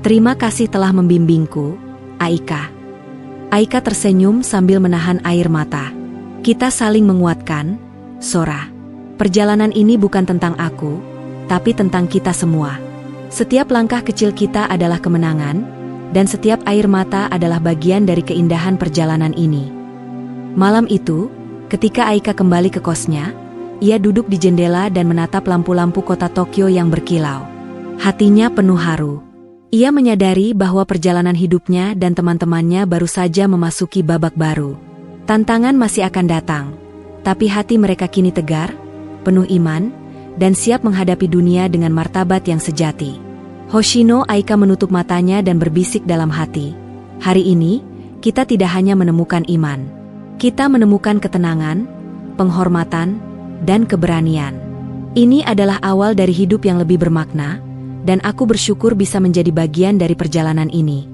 Terima kasih telah membimbingku, Aika." Aika tersenyum sambil menahan air mata. Kita saling menguatkan, Sora. Perjalanan ini bukan tentang aku, tapi tentang kita semua. Setiap langkah kecil kita adalah kemenangan, dan setiap air mata adalah bagian dari keindahan perjalanan ini. Malam itu, ketika Aika kembali ke kosnya, ia duduk di jendela dan menatap lampu-lampu kota Tokyo yang berkilau. Hatinya penuh haru. Ia menyadari bahwa perjalanan hidupnya dan teman-temannya baru saja memasuki babak baru. Tantangan masih akan datang, tapi hati mereka kini tegar, penuh iman, dan siap menghadapi dunia dengan martabat yang sejati. Hoshino Aika menutup matanya dan berbisik dalam hati, "Hari ini, kita tidak hanya menemukan iman. Kita menemukan ketenangan, penghormatan, dan keberanian. Ini adalah awal dari hidup yang lebih bermakna, dan aku bersyukur bisa menjadi bagian dari perjalanan ini."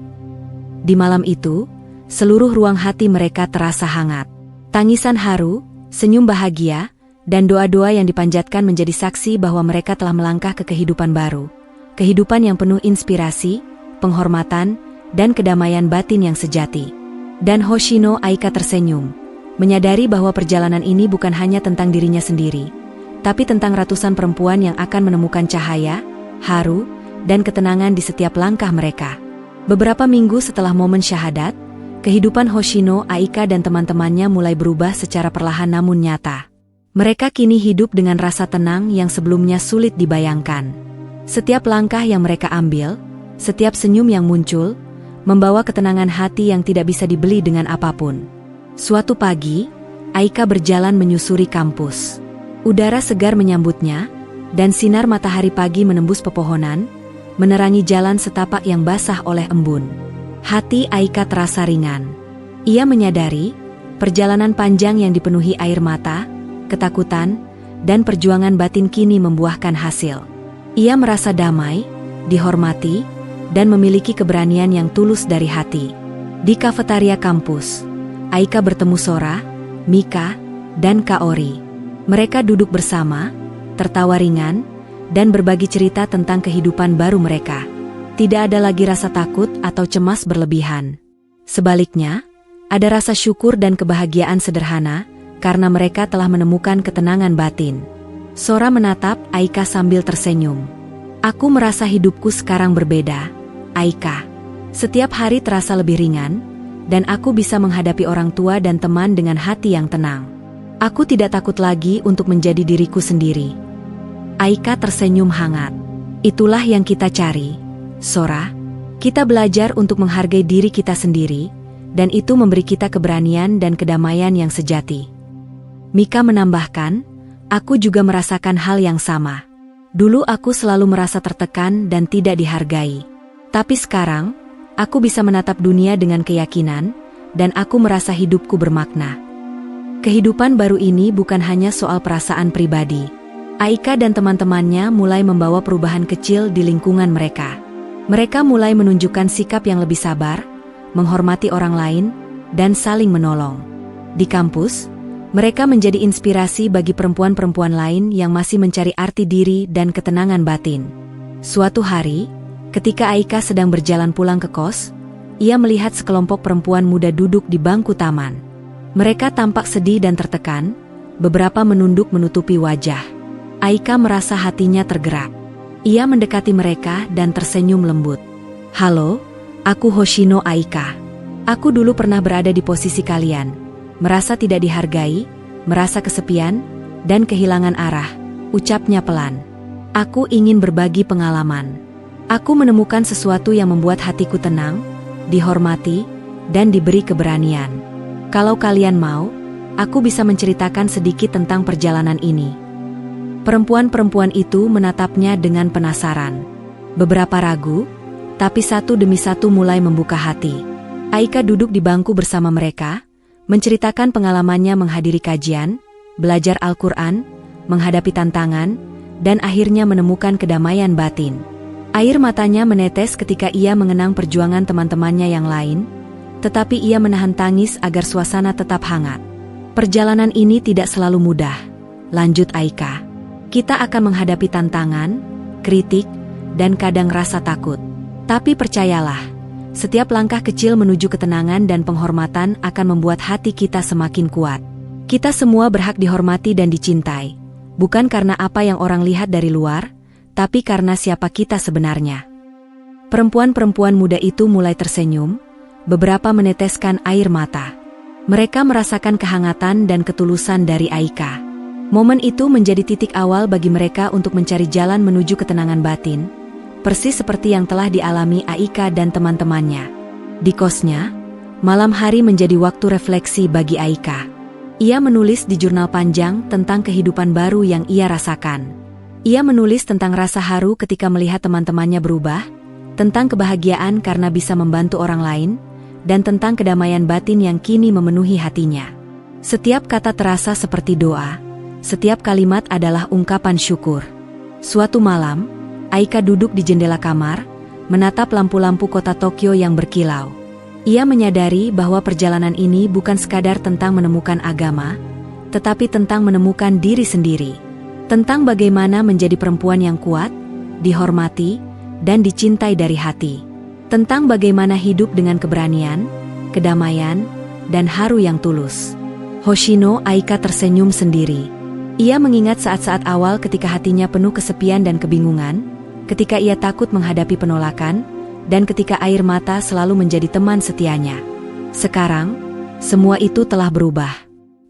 Di malam itu, seluruh ruang hati mereka terasa hangat. Tangisan haru, senyum bahagia, dan doa-doa yang dipanjatkan menjadi saksi bahwa mereka telah melangkah ke kehidupan baru. Kehidupan yang penuh inspirasi, penghormatan, dan kedamaian batin yang sejati. Dan Hoshino Aika tersenyum, menyadari bahwa perjalanan ini bukan hanya tentang dirinya sendiri, tapi tentang ratusan perempuan yang akan menemukan cahaya, haru, dan ketenangan di setiap langkah mereka. Beberapa minggu setelah momen syahadat, kehidupan Hoshino Aika dan teman-temannya mulai berubah secara perlahan namun nyata. Mereka kini hidup dengan rasa tenang yang sebelumnya sulit dibayangkan. Setiap langkah yang mereka ambil, setiap senyum yang muncul, membawa ketenangan hati yang tidak bisa dibeli dengan apapun. Suatu pagi, Aika berjalan menyusuri kampus. Udara segar menyambutnya, dan sinar matahari pagi menembus pepohonan, menerangi jalan setapak yang basah oleh embun. Hati Aika terasa ringan. Ia menyadari, perjalanan panjang yang dipenuhi air mata, ketakutan, dan perjuangan batin kini membuahkan hasil. Ia merasa damai, dihormati, dan memiliki keberanian yang tulus dari hati. Di kafetaria kampus, Aika bertemu Sora, Mika, dan Kaori. Mereka duduk bersama, tertawa ringan, dan berbagi cerita tentang kehidupan baru mereka. Tidak ada lagi rasa takut atau cemas berlebihan. Sebaliknya, ada rasa syukur dan kebahagiaan sederhana, karena mereka telah menemukan ketenangan batin. Sora menatap Aika sambil tersenyum. "Aku merasa hidupku sekarang berbeda, Aika. Setiap hari terasa lebih ringan, dan aku bisa menghadapi orang tua dan teman dengan hati yang tenang. Aku tidak takut lagi untuk menjadi diriku sendiri." Aika tersenyum hangat. "Itulah yang kita cari, Sora. Kita belajar untuk menghargai diri kita sendiri, dan itu memberi kita keberanian dan kedamaian yang sejati. Mika menambahkan, aku juga merasakan hal yang sama. Dulu aku selalu merasa tertekan dan tidak dihargai. Tapi sekarang, aku bisa menatap dunia dengan keyakinan, dan aku merasa hidupku bermakna. Kehidupan baru ini bukan hanya soal perasaan pribadi. Aika dan teman-temannya mulai membawa perubahan kecil di lingkungan mereka. Mereka mulai menunjukkan sikap yang lebih sabar, menghormati orang lain, dan saling menolong. Di kampus, mereka menjadi inspirasi bagi perempuan-perempuan lain yang masih mencari arti diri dan ketenangan batin. Suatu hari, ketika Aika sedang berjalan pulang ke kos, ia melihat sekelompok perempuan muda duduk di bangku taman. Mereka tampak sedih dan tertekan, beberapa menunduk menutupi wajah. Aika merasa hatinya tergerak. Ia mendekati mereka dan tersenyum lembut. Halo, aku Hoshino Aika. Aku dulu pernah berada di posisi kalian, merasa tidak dihargai, merasa kesepian, dan kehilangan arah, ucapnya pelan. Aku ingin berbagi pengalaman. Aku menemukan sesuatu yang membuat hatiku tenang, dihormati, dan diberi keberanian. Kalau kalian mau, aku bisa menceritakan sedikit tentang perjalanan ini. Perempuan-perempuan itu menatapnya dengan penasaran. Beberapa ragu, tapi satu demi satu mulai membuka hati. Aika duduk di bangku bersama mereka, menceritakan pengalamannya menghadiri kajian, belajar Al-Quran, menghadapi tantangan, dan akhirnya menemukan kedamaian batin. Air matanya menetes ketika ia mengenang perjuangan teman-temannya yang lain, tetapi ia menahan tangis agar suasana tetap hangat. Perjalanan ini tidak selalu mudah, lanjut Aika. Kita akan menghadapi tantangan, kritik, dan kadang rasa takut. Tapi percayalah, setiap langkah kecil menuju ketenangan dan penghormatan akan membuat hati kita semakin kuat. Kita semua berhak dihormati dan dicintai, bukan karena apa yang orang lihat dari luar, tapi karena siapa kita sebenarnya. Perempuan-perempuan muda itu mulai tersenyum, beberapa meneteskan air mata. Mereka merasakan kehangatan dan ketulusan dari Aika. Momen itu menjadi titik awal bagi mereka untuk mencari jalan menuju ketenangan batin, persis seperti yang telah dialami Aika dan teman-temannya. Di kosnya, malam hari menjadi waktu refleksi bagi Aika. Ia menulis di jurnal panjang tentang kehidupan baru yang ia rasakan. Ia menulis tentang rasa haru ketika melihat teman-temannya berubah, tentang kebahagiaan karena bisa membantu orang lain, dan tentang kedamaian batin yang kini memenuhi hatinya. Setiap kata terasa seperti doa. Setiap kalimat adalah ungkapan syukur. Suatu malam, Aika duduk di jendela kamar, menatap lampu-lampu kota Tokyo yang berkilau. Ia menyadari bahwa perjalanan ini bukan sekadar tentang menemukan agama, tetapi tentang menemukan diri sendiri. Tentang bagaimana menjadi perempuan yang kuat, dihormati, dan dicintai dari hati. Tentang bagaimana hidup dengan keberanian, kedamaian, dan haru yang tulus. Hoshino Aika tersenyum sendiri. Ia mengingat saat-saat awal ketika hatinya penuh kesepian dan kebingungan, ketika ia takut menghadapi penolakan, dan ketika air mata selalu menjadi teman setianya. Sekarang, semua itu telah berubah.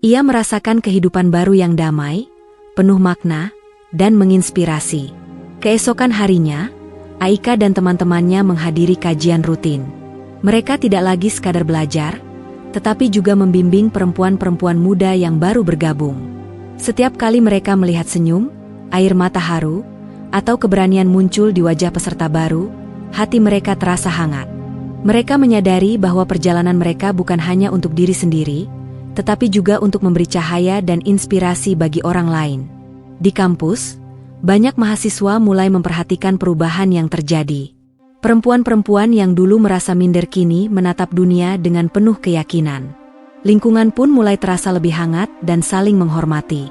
Ia merasakan kehidupan baru yang damai, penuh makna, dan menginspirasi. Keesokan harinya, Aika dan teman-temannya menghadiri kajian rutin. Mereka tidak lagi sekadar belajar, tetapi juga membimbing perempuan-perempuan muda yang baru bergabung. Setiap kali mereka melihat senyum, air mata haru, atau keberanian muncul di wajah peserta baru, hati mereka terasa hangat. Mereka menyadari bahwa perjalanan mereka bukan hanya untuk diri sendiri, tetapi juga untuk memberi cahaya dan inspirasi bagi orang lain. Di kampus, banyak mahasiswa mulai memperhatikan perubahan yang terjadi. Perempuan-perempuan yang dulu merasa minder kini menatap dunia dengan penuh keyakinan. Lingkungan pun mulai terasa lebih hangat dan saling menghormati.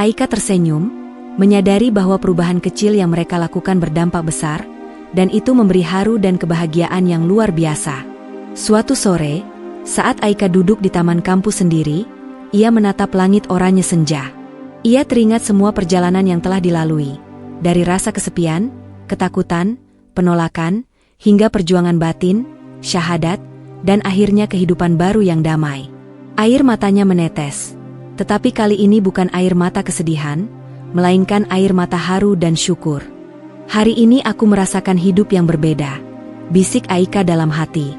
Aika tersenyum, menyadari bahwa perubahan kecil yang mereka lakukan berdampak besar, dan itu memberi haru dan kebahagiaan yang luar biasa. Suatu sore, saat Aika duduk di taman kampus sendiri, ia menatap langit oranye senja. Ia teringat semua perjalanan yang telah dilalui, dari rasa kesepian, ketakutan, penolakan, hingga perjuangan batin, syahadat, dan akhirnya kehidupan baru yang damai. Air matanya menetes, tetapi kali ini bukan air mata kesedihan, melainkan air mata haru dan syukur. Hari ini aku merasakan hidup yang berbeda. bisik Aika dalam hati.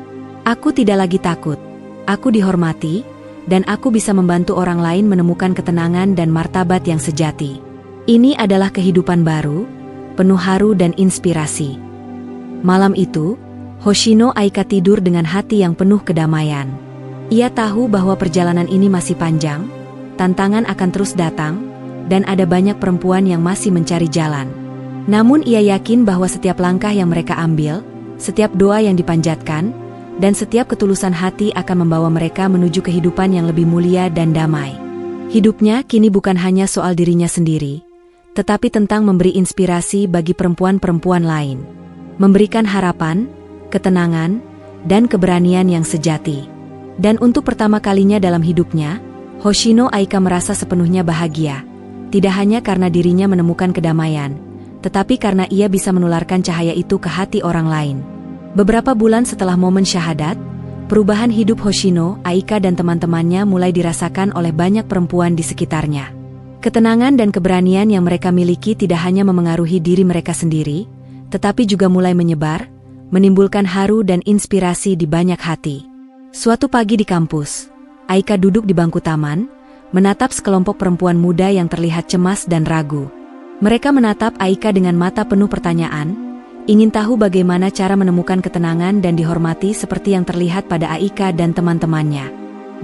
Aku tidak lagi takut. Aku dihormati, dan aku bisa membantu orang lain menemukan ketenangan dan martabat yang sejati. Ini adalah kehidupan baru, penuh haru dan inspirasi. Malam itu, Hoshino Aika tidur dengan hati yang penuh kedamaian. Ia tahu bahwa perjalanan ini masih panjang, tantangan akan terus datang, dan ada banyak perempuan yang masih mencari jalan. Namun ia yakin bahwa setiap langkah yang mereka ambil, setiap doa yang dipanjatkan, dan setiap ketulusan hati akan membawa mereka menuju kehidupan yang lebih mulia dan damai. Hidupnya kini bukan hanya soal dirinya sendiri, tetapi tentang memberi inspirasi bagi perempuan-perempuan lain. Memberikan harapan, ketenangan, dan keberanian yang sejati. Dan untuk pertama kalinya dalam hidupnya, Hoshino Aika merasa sepenuhnya bahagia. Tidak hanya karena dirinya menemukan kedamaian, tetapi karena ia bisa menularkan cahaya itu ke hati orang lain. Beberapa bulan setelah momen syahadat, perubahan hidup Hoshino Aika dan teman-temannya mulai dirasakan oleh banyak perempuan di sekitarnya. Ketenangan dan keberanian yang mereka miliki tidak hanya memengaruhi diri mereka sendiri, tetapi juga mulai menyebar, menimbulkan haru dan inspirasi di banyak hati. Suatu pagi di kampus, Aika duduk di bangku taman, menatap sekelompok perempuan muda yang terlihat cemas dan ragu. Mereka menatap Aika dengan mata penuh pertanyaan, ingin tahu bagaimana cara menemukan ketenangan dan dihormati seperti yang terlihat pada Aika dan teman-temannya.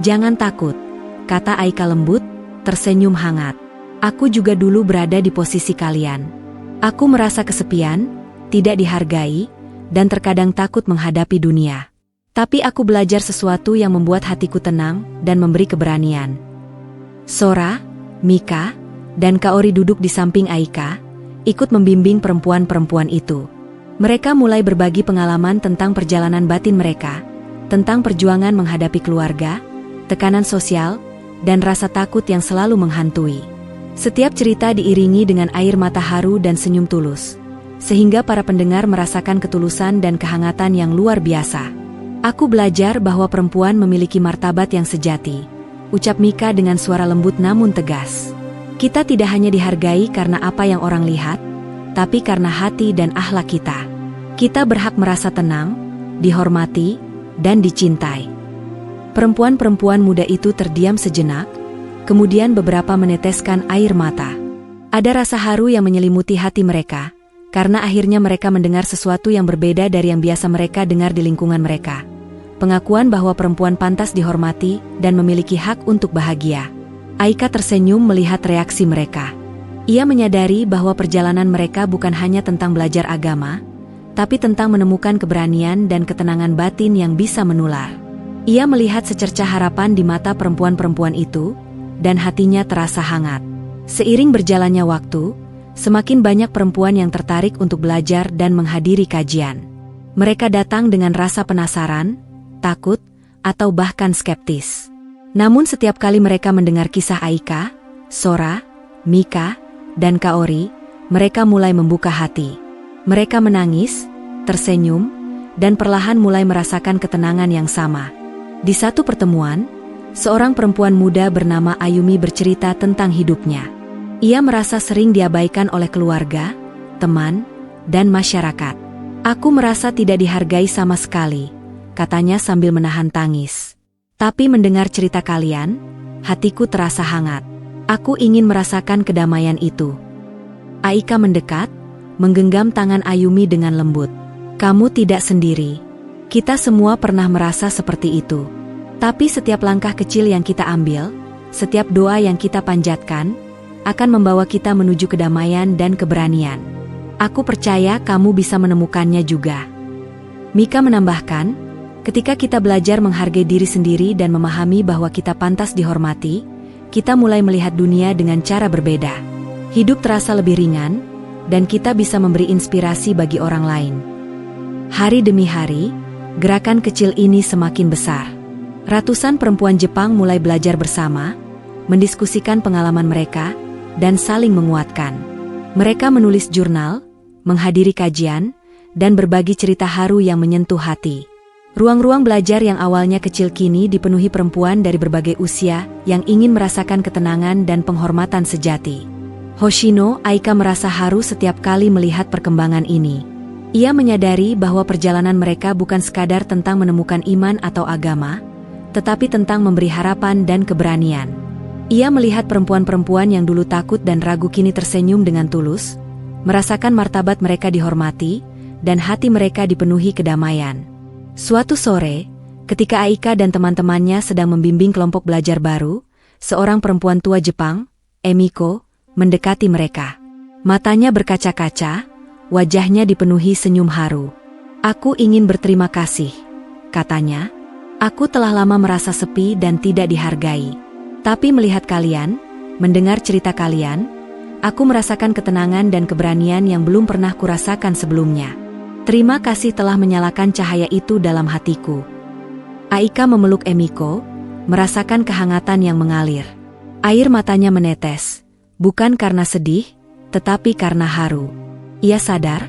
"Jangan takut," kata Aika lembut, tersenyum hangat. "Aku juga dulu berada di posisi kalian. Aku merasa kesepian, tidak dihargai, dan terkadang takut menghadapi dunia. Tapi aku belajar sesuatu yang membuat hatiku tenang dan memberi keberanian." Sora, Mika, dan Kaori duduk di samping Aika, ikut membimbing perempuan-perempuan itu. Mereka mulai berbagi pengalaman tentang perjalanan batin mereka, tentang perjuangan menghadapi keluarga, tekanan sosial, dan rasa takut yang selalu menghantui. Setiap cerita diiringi dengan air mata haru dan senyum tulus, sehingga para pendengar merasakan ketulusan dan kehangatan yang luar biasa. "Aku belajar bahwa perempuan memiliki martabat yang sejati," ucap Mika dengan suara lembut namun tegas. "Kita tidak hanya dihargai karena apa yang orang lihat, tapi karena hati dan akhlak kita. Kita berhak merasa tenang, dihormati, dan dicintai." Perempuan-perempuan muda itu terdiam sejenak, kemudian beberapa meneteskan air mata. Ada rasa haru yang menyelimuti hati mereka, karena akhirnya mereka mendengar sesuatu yang berbeda dari yang biasa mereka dengar di lingkungan mereka. Pengakuan bahwa perempuan pantas dihormati dan memiliki hak untuk bahagia. Aika tersenyum melihat reaksi mereka. Ia menyadari bahwa perjalanan mereka bukan hanya tentang belajar agama, tapi tentang menemukan keberanian dan ketenangan batin yang bisa menular. Ia melihat secercah harapan di mata perempuan-perempuan itu, dan hatinya terasa hangat. Seiring berjalannya waktu, semakin banyak perempuan yang tertarik untuk belajar dan menghadiri kajian. Mereka datang dengan rasa penasaran, takut, atau bahkan skeptis. Namun setiap kali mereka mendengar kisah Aika, Sora, Mika, dan Kaori, mereka mulai membuka hati. Mereka menangis, tersenyum, dan perlahan mulai merasakan ketenangan yang sama. Di satu pertemuan, seorang perempuan muda bernama Ayumi bercerita tentang hidupnya. Ia merasa sering diabaikan oleh keluarga, teman, dan masyarakat. "Aku merasa tidak dihargai sama sekali," katanya sambil menahan tangis. "Tapi mendengar cerita kalian, hatiku terasa hangat. Aku ingin merasakan kedamaian itu." Aika mendekat, menggenggam tangan Ayumi dengan lembut. "Kamu tidak sendiri. Kita semua pernah merasa seperti itu. Tapi setiap langkah kecil yang kita ambil, setiap doa yang kita panjatkan, akan membawa kita menuju kedamaian dan keberanian. Aku percaya kamu bisa menemukannya juga." Mika menambahkan, "Ketika kita belajar menghargai diri sendiri dan memahami bahwa kita pantas dihormati, kita mulai melihat dunia dengan cara berbeda. Hidup terasa lebih ringan, dan kita bisa memberi inspirasi bagi orang lain." Hari demi hari, gerakan kecil ini semakin besar. Ratusan perempuan Jepang mulai belajar bersama, mendiskusikan pengalaman mereka, dan saling menguatkan. Mereka menulis jurnal, menghadiri kajian, dan berbagi cerita haru yang menyentuh hati. Ruang-ruang belajar yang awalnya kecil kini dipenuhi perempuan dari berbagai usia yang ingin merasakan ketenangan dan penghormatan sejati. Hoshino Aika merasa haru setiap kali melihat perkembangan ini. Ia menyadari bahwa perjalanan mereka bukan sekadar tentang menemukan iman atau agama, tetapi tentang memberi harapan dan keberanian. Ia melihat perempuan-perempuan yang dulu takut dan ragu kini tersenyum dengan tulus, merasakan martabat mereka dihormati, dan hati mereka dipenuhi kedamaian. Suatu sore, ketika Aika dan teman-temannya sedang membimbing kelompok belajar baru, seorang perempuan tua Jepang, Emiko, mendekati mereka. Matanya berkaca-kaca, wajahnya dipenuhi senyum haru. "Aku ingin berterima kasih," katanya. "Aku telah lama merasa sepi dan tidak dihargai. Tapi melihat kalian, mendengar cerita kalian, aku merasakan ketenangan dan keberanian yang belum pernah kurasakan sebelumnya. Terima kasih telah menyalakan cahaya itu dalam hatiku." Aika memeluk Emiko, merasakan kehangatan yang mengalir. Air matanya menetes, bukan karena sedih, tetapi karena haru. Ia sadar,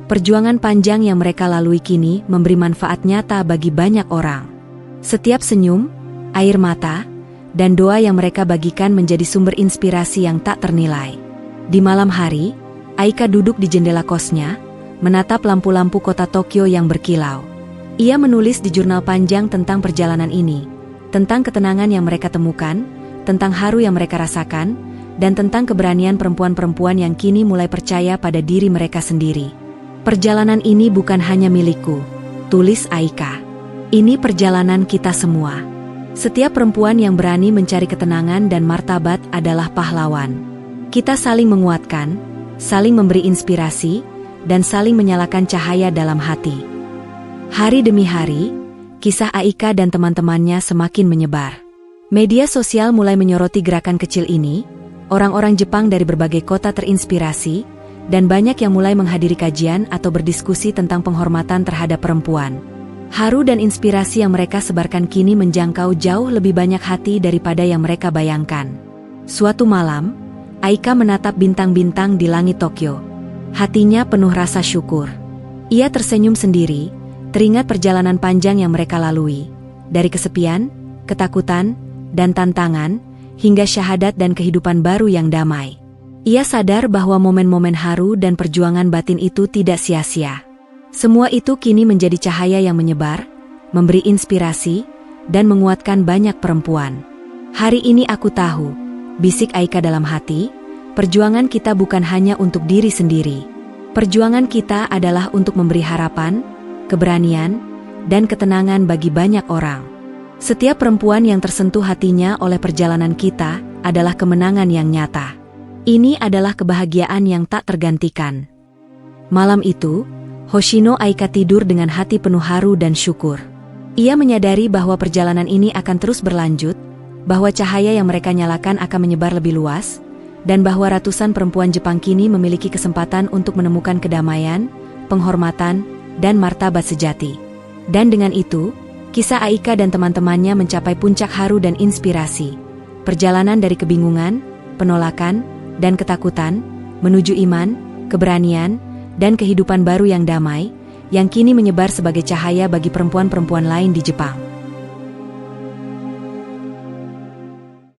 perjuangan panjang yang mereka lalui kini memberi manfaat nyata bagi banyak orang. Setiap senyum, air mata, dan doa yang mereka bagikan menjadi sumber inspirasi yang tak ternilai. Di malam hari, Aika duduk di jendela kosnya, menatap lampu-lampu kota Tokyo yang berkilau. Ia menulis di jurnal panjang tentang perjalanan ini, tentang ketenangan yang mereka temukan, tentang haru yang mereka rasakan, dan tentang keberanian perempuan-perempuan yang kini mulai percaya pada diri mereka sendiri. "Perjalanan ini bukan hanya milikku," tulis Aika. "Ini perjalanan kita semua. Setiap perempuan yang berani mencari ketenangan dan martabat adalah pahlawan. Kita saling menguatkan, saling memberi inspirasi, dan saling menyalakan cahaya dalam hati." Hari demi hari, kisah Aika dan teman-temannya semakin menyebar. Media sosial mulai menyoroti gerakan kecil ini, orang-orang Jepang dari berbagai kota terinspirasi, dan banyak yang mulai menghadiri kajian atau berdiskusi tentang penghormatan terhadap perempuan. Haru dan inspirasi yang mereka sebarkan kini menjangkau jauh lebih banyak hati daripada yang mereka bayangkan. Suatu malam, Aika menatap bintang-bintang di langit Tokyo. Hatinya penuh rasa syukur. Ia tersenyum sendiri, teringat perjalanan panjang yang mereka lalui. Dari kesepian, ketakutan, dan tantangan, hingga syahadat dan kehidupan baru yang damai. Ia sadar bahwa momen-momen haru dan perjuangan batin itu tidak sia-sia. Semua itu kini menjadi cahaya yang menyebar, memberi inspirasi, dan menguatkan banyak perempuan. "Hari ini aku tahu," bisik Aika dalam hati, "perjuangan kita bukan hanya untuk diri sendiri. Perjuangan kita adalah untuk memberi harapan, keberanian, dan ketenangan bagi banyak orang. Setiap perempuan yang tersentuh hatinya oleh perjalanan kita adalah kemenangan yang nyata. Ini adalah kebahagiaan yang tak tergantikan." Malam itu, Hoshino Aika tidur dengan hati penuh haru dan syukur. Ia menyadari bahwa perjalanan ini akan terus berlanjut, bahwa cahaya yang mereka nyalakan akan menyebar lebih luas, dan bahwa ratusan perempuan Jepang kini memiliki kesempatan untuk menemukan kedamaian, penghormatan, dan martabat sejati. Dan dengan itu, kisah Aika dan teman-temannya mencapai puncak haru dan inspirasi. Perjalanan dari kebingungan, penolakan, dan ketakutan, menuju iman, keberanian, dan kehidupan baru yang damai, yang kini menyebar sebagai cahaya bagi perempuan-perempuan lain di Jepang.